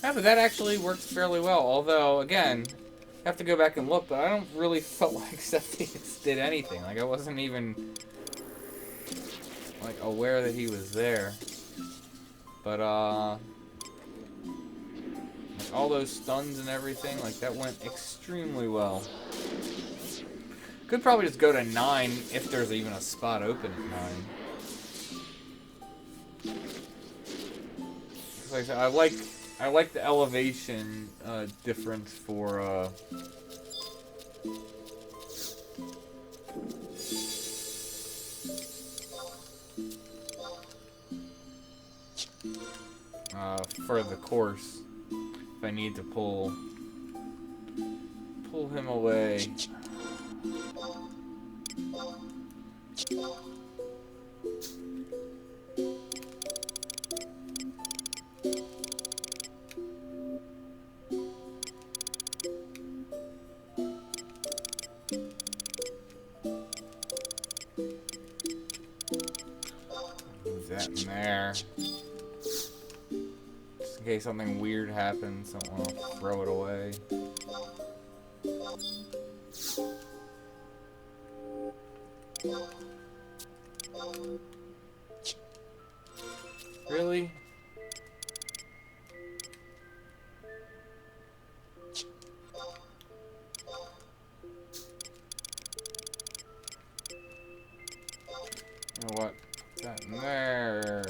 Yeah, but that actually works fairly well. Although, again, I have to go back and look, but I don't really felt like Cepheus did anything. Like, I wasn't even, like, aware that he was there. But, like, all those stuns and everything, like, that went extremely well. Could probably just go to 9 if there's even a spot open at 9. Like I said, I like the elevation difference for the course. If I need to pull him away. Move that in there. Just in case something weird happens, don't want to throw it away. Really? You know what? Put that in there.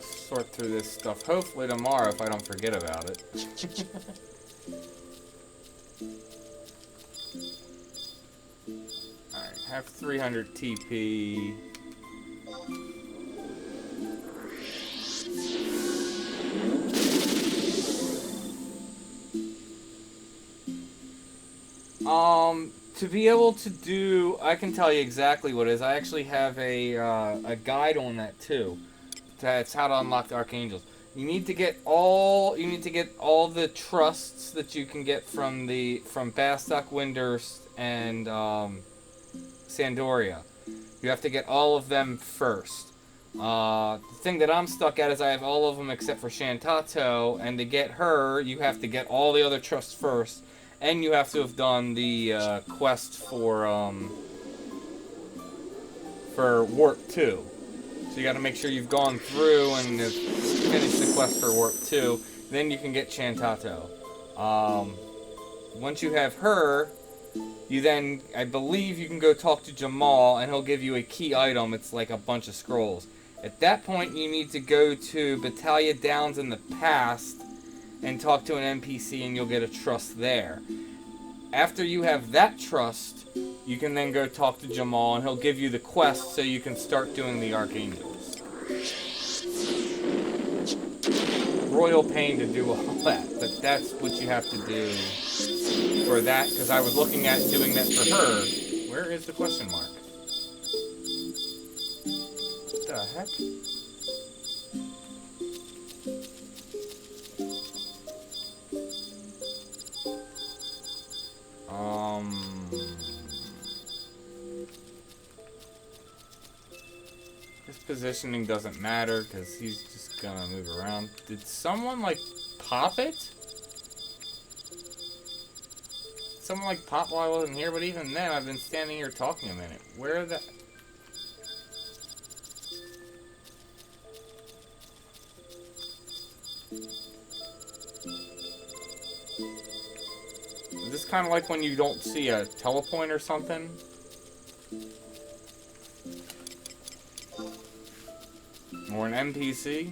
Sort through this stuff. Hopefully tomorrow if I don't forget about it. Alright, have 300 TP. To be able to do, I can tell you exactly what it is. I actually have a guide on that too. That's how to unlock the Archangels. You need to get all the trusts that you can get from Bastok, Windurst, and Sandoria. You have to get all of them first. The thing that I'm stuck at is I have all of them except for Shantato, and to get her, you have to get all the other trusts first. And you have to have done the quest for Warp 2. So you got to make sure you've gone through and have finished the quest for Warp 2. Then you can get Shantato. Once you have her, you then, I believe you can go talk to Jamal and he'll give you a key item. It's like a bunch of scrolls. At that point, you need to go to Battalion Downs in the past and talk to an NPC and you'll get a trust there. After you have that trust, you can then go talk to Jamal and he'll give you the quest so you can start doing the Archangels. Royal pain to do all that, but that's what you have to do for that, because I was looking at doing that for her. Where is the question mark? What the heck? His positioning doesn't matter because he's just gonna move around. Did someone like pop it? Someone like pop while I wasn't here, but even then I've been standing here talking a minute. Where are the... Is this kind of like when you don't see a telepoint or something? Or an NPC?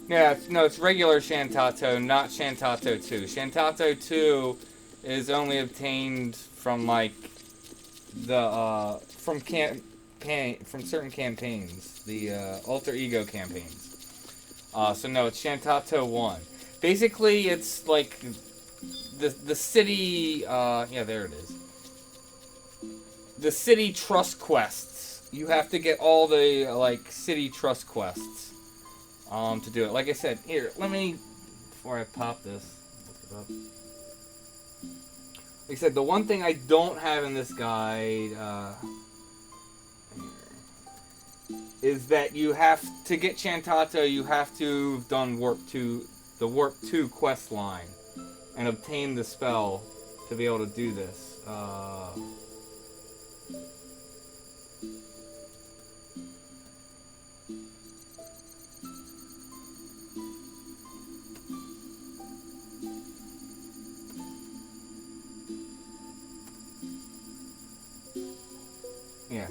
Yeah, it's regular Shantato, not Shantato 2. Shantato 2 is only obtained from like the from certain campaigns, the alter ego campaigns. So no, it's Shantato 1. Basically, it's like the city. Yeah, there it is. The city trust quests. You have to get all the like city trust quests to do it. Like I said, here, let me, before I pop this, look it Like I said, the one thing I don't have in this guide is that you have to get Chantato. You have to have done the Warp 2 quest line, and obtain the spell to be able to do this. Yeah.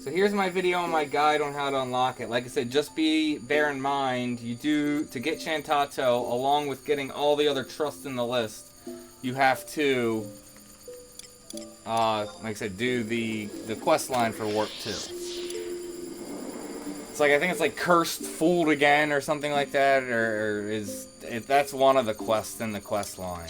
So here's my video and my guide on how to unlock it. Like I said, just bear in mind, you do, to get Chantato, along with getting all the other trusts in the list, you have to, like I said, do the quest line for Warp 2. It's like, I think it's like Cursed, Fooled Again, or something like that, or that's one of the quests in the quest line.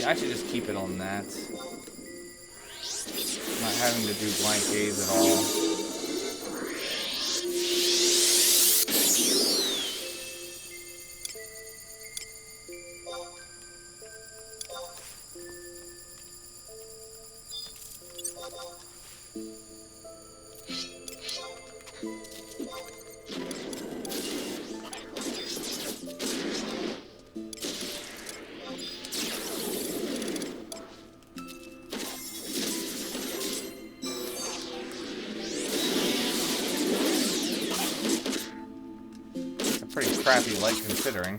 I should just keep it on that. Not having to do blank gaze at all. Pretty crappy light considering.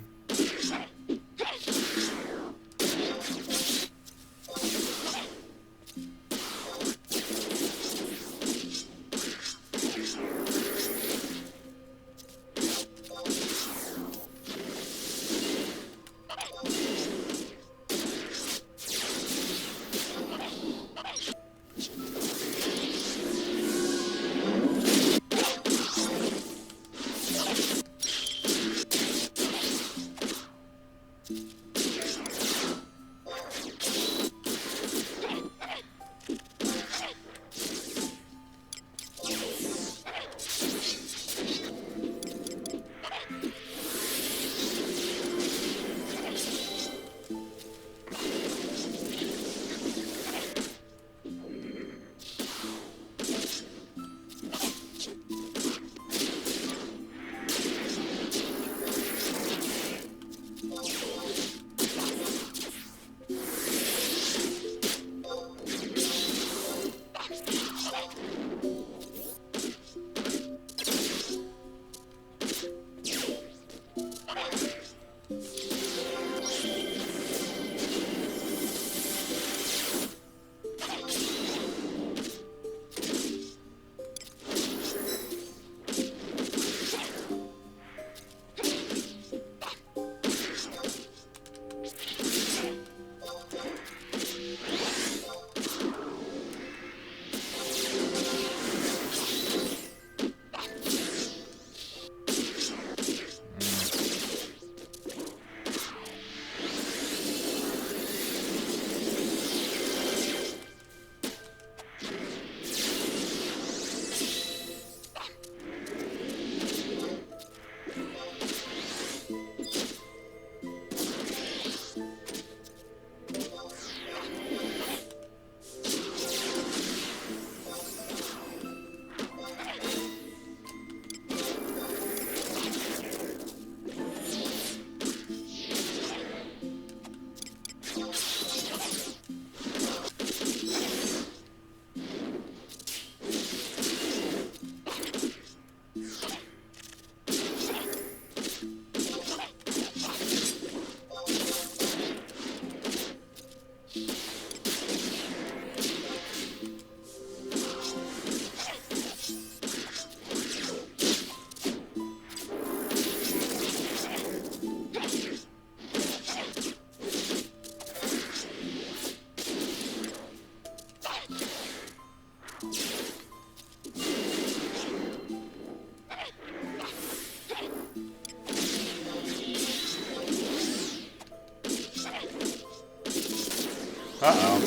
Uh-oh.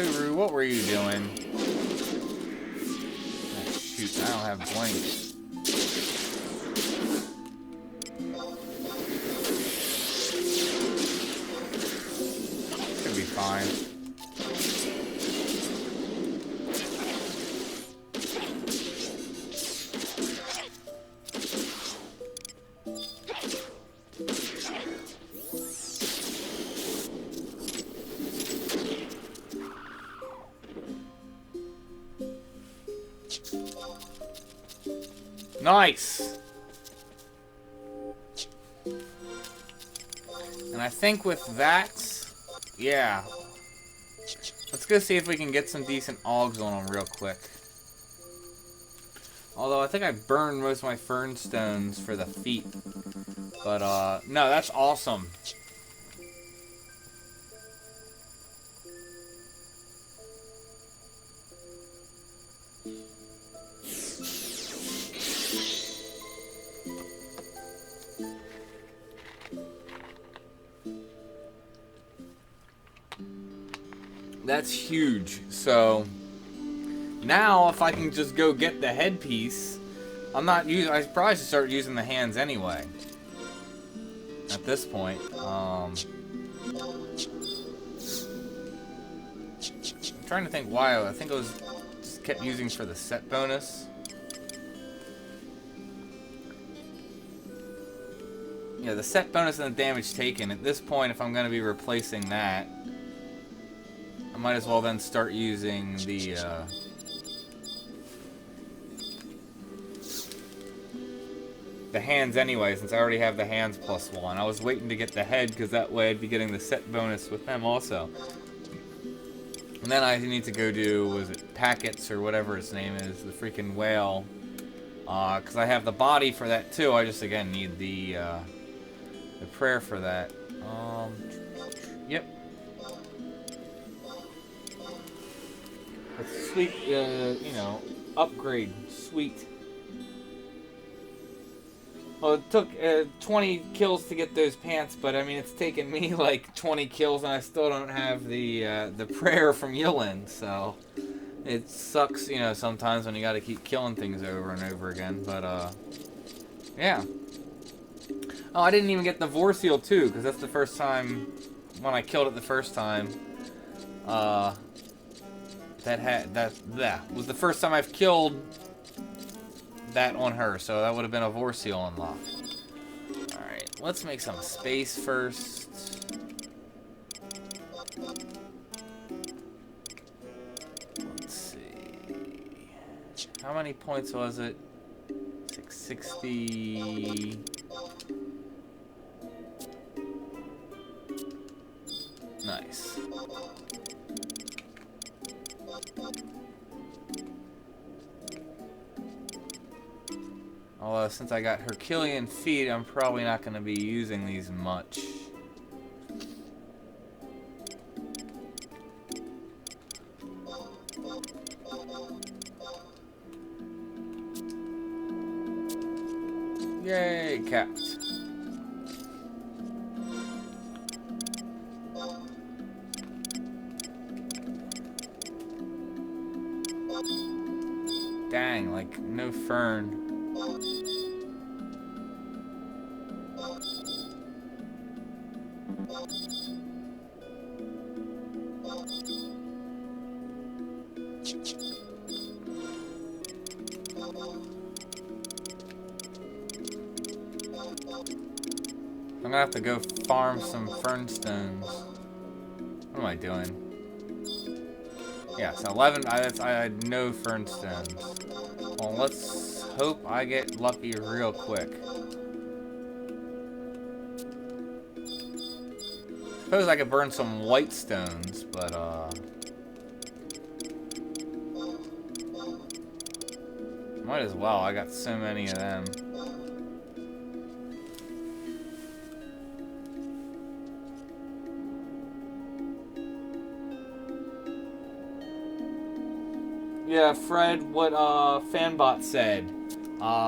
Suru, what were you doing? Oh, shoot, I don't have blanks. Should be fine. Nice! And I think with that, yeah. Let's go see if we can get some decent augs on them real quick. Although I think I burned most of my fernstones for the feet. But, no, that's awesome. That's huge. So now if I can just go get the headpiece, I'm not using, I probably should start using the hands anyway. At this point. I'm trying to think why. I think I was just kept using for the set bonus. Yeah, the set bonus and the damage taken. At this point, if I'm going to be replacing that, I might as well then start using the hands anyway, since I already have the hands +1. I was waiting to get the head because that way I'd be getting the set bonus with them also. And then I need to go do, was it Packets or whatever its name is, the freaking whale. Because I have the body for that too. I just again need the prayer for that. Yep. It's sweet, you know, upgrade. Sweet. Well, it took 20 kills to get those pants, but I mean, it's taken me like 20 kills, and I still don't have the prayer from Yilan. So it sucks, you know, sometimes when you got to keep killing things over and over again. But yeah. Oh, I didn't even get the Vorseal too, because that's the first time when I killed it the first time. That was the first time I've killed that on her, so that would have been a Vorseal unlock. Alright, let's make some space first. Let's see. How many points was it? 660. Nice. Although, since I got Herculean feet, I'm probably not going to be using these much. Yay, capped. Dang, like, no fern. I'm gonna have to go farm some fernstones. What am I doing? Yeah, so 11. I had no fernstones. Well, let's hope I get lucky real quick. Suppose I could burn some white stones, but might as well. I got so many of them. Yeah, Fred, what Fanbot said.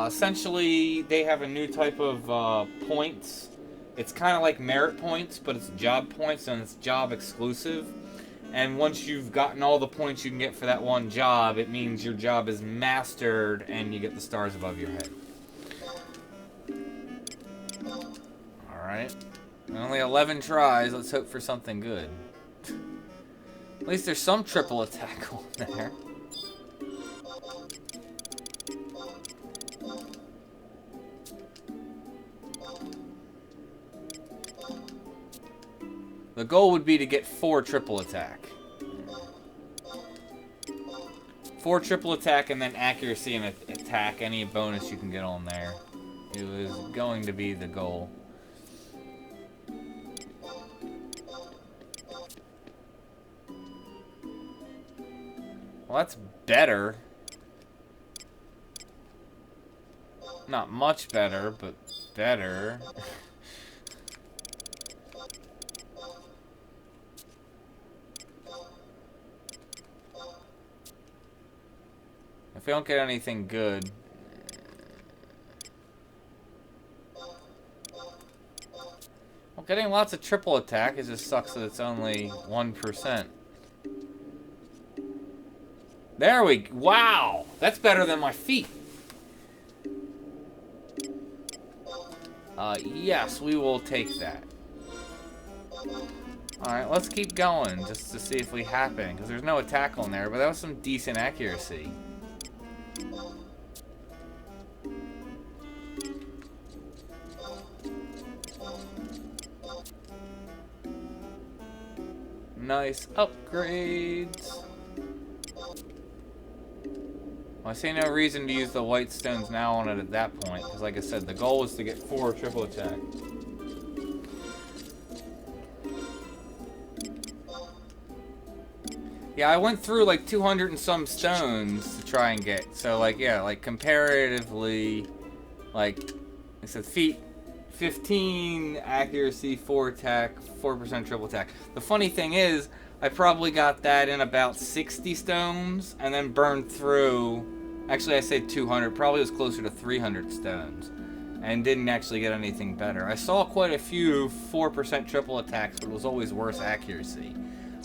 Essentially, they have a new type of points. It's kind of like merit points, but it's job points and it's job exclusive. And once you've gotten all the points you can get for that one job, it means your job is mastered and you get the stars above your head. Alright. Only 11 tries. Let's hope for something good. At least there's some triple attack on there. The goal would be to get 4 triple attack. 4 triple attack and then accuracy and attack, any bonus you can get on there. It was going to be the goal. Well, that's better. Not much better, but better. If we don't get anything good... Well, getting lots of triple attack, it just sucks that it's only 1%. There we go. Wow! That's better than my feet. Yes, we will take that. Alright, let's keep going just to see if we happen, because there's no attack on there, but that was some decent accuracy. Nice upgrades. Well, I see no reason to use the white stones now on it at that point, because like I said, the goal was to get 4 triple attack. Yeah, I went through like 200 and some stones to try and get, so like, yeah, like comparatively, like, I said feet, 15 accuracy, 4 attack, 4% triple attack. The funny thing is, I probably got that in about 60 stones, and then burned through, actually I said 200, probably was closer to 300 stones, and didn't actually get anything better. I saw quite a few 4% triple attacks, but it was always worse accuracy.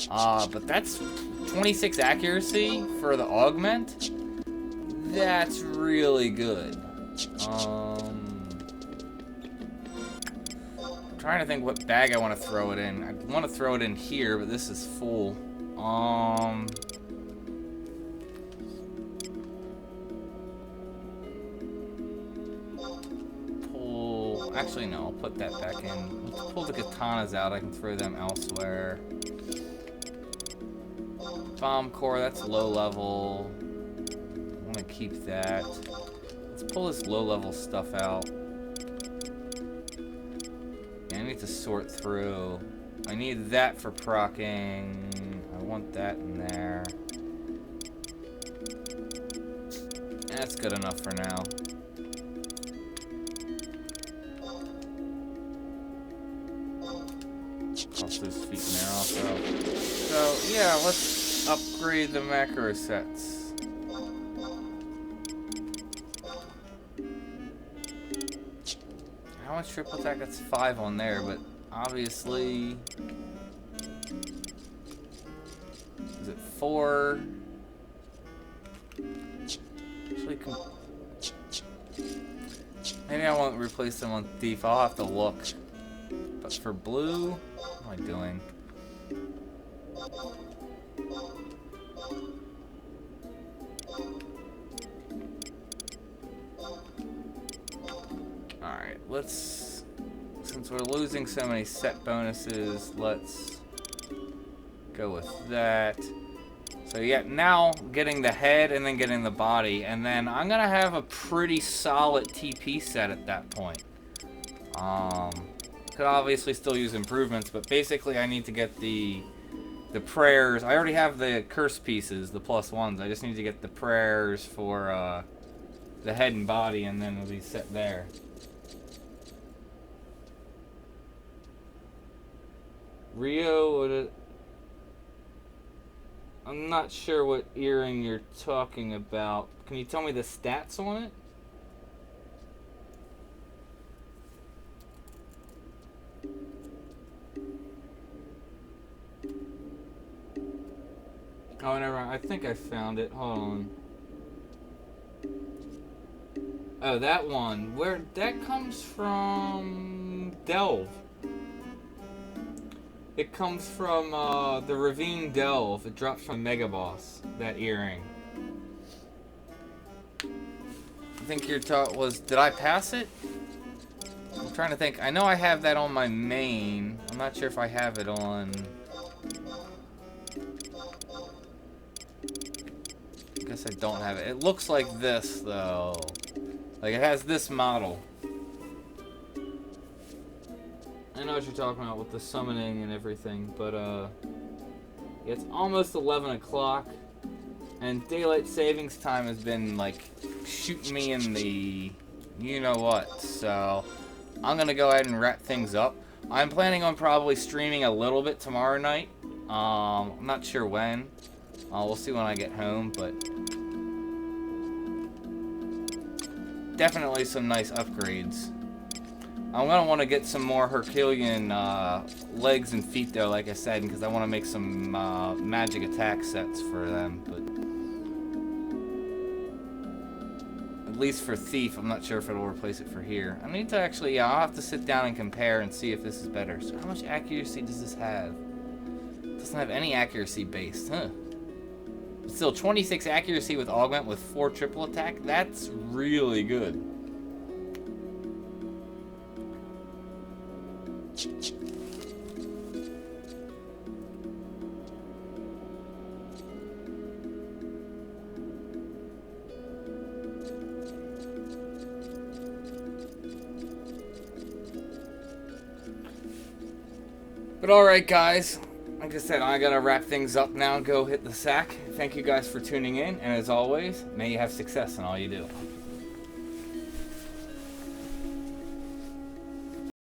But that's 26 accuracy for the augment. That's really good. I'm trying to think what bag I want to throw it in. I want to throw it in here, but this is full. Pull. Actually, no. I'll put that back in. Let's pull the katanas out. I can throw them elsewhere. Bomb core. That's low level. I want to keep that. Let's pull this low level stuff out. I need to sort through. I need that for proccing. I want that in there. That's good enough for now. Toss those feet in there also. So, yeah, let's upgrade the macro sets. How much triple attack? That's 5 on there, but obviously... Is it 4? Actually, maybe I won't replace them on Thief. I'll have to look. But for blue, what am I doing? Alright, let's... Since we're losing so many set bonuses, let's go with that. So yeah, now getting the head and then getting the body, and then I'm gonna have a pretty solid TP set at that point. Could obviously still use improvements, but basically I need to get the prayers. I already have the curse pieces, the +1s. I just need to get the prayers for the head and body, and then it'll be set there. Rio, I'm not sure what earring you're talking about. Can you tell me the stats on it? Oh, never mind. I think I found it. Hold on. Oh, that one. Where that comes from? Delve. It comes from the Ravine Delve. It drops from Mega Boss. That earring. I think your thought was, did I pass it? I'm trying to think. I know I have that on my main. I'm not sure if I have it on. I guess I don't have it. It looks like this though. Like it has this model. I know what you're talking about with the summoning and everything, but it's almost 11 o'clock, and daylight savings time has been like shooting me in the you know what. So I'm gonna go ahead and wrap things up. I'm planning on probably streaming a little bit tomorrow night. I'm not sure when. We'll see when I get home, but definitely some nice upgrades. I'm going to want to get some more Herculean legs and feet though, like I said, because I want to make some magic attack sets for them. But at least for Thief, I'm not sure if it'll replace it for here. I need to actually, yeah, I'll have to sit down and compare and see if this is better. So how much accuracy does this have? It doesn't have any accuracy based, huh? But still, 26 accuracy with augment with 4 triple attack. That's really good. But alright guys, like I said, I gotta wrap things up now and go hit the sack. Thank you guys for tuning in, and as always, may you have success in all you do.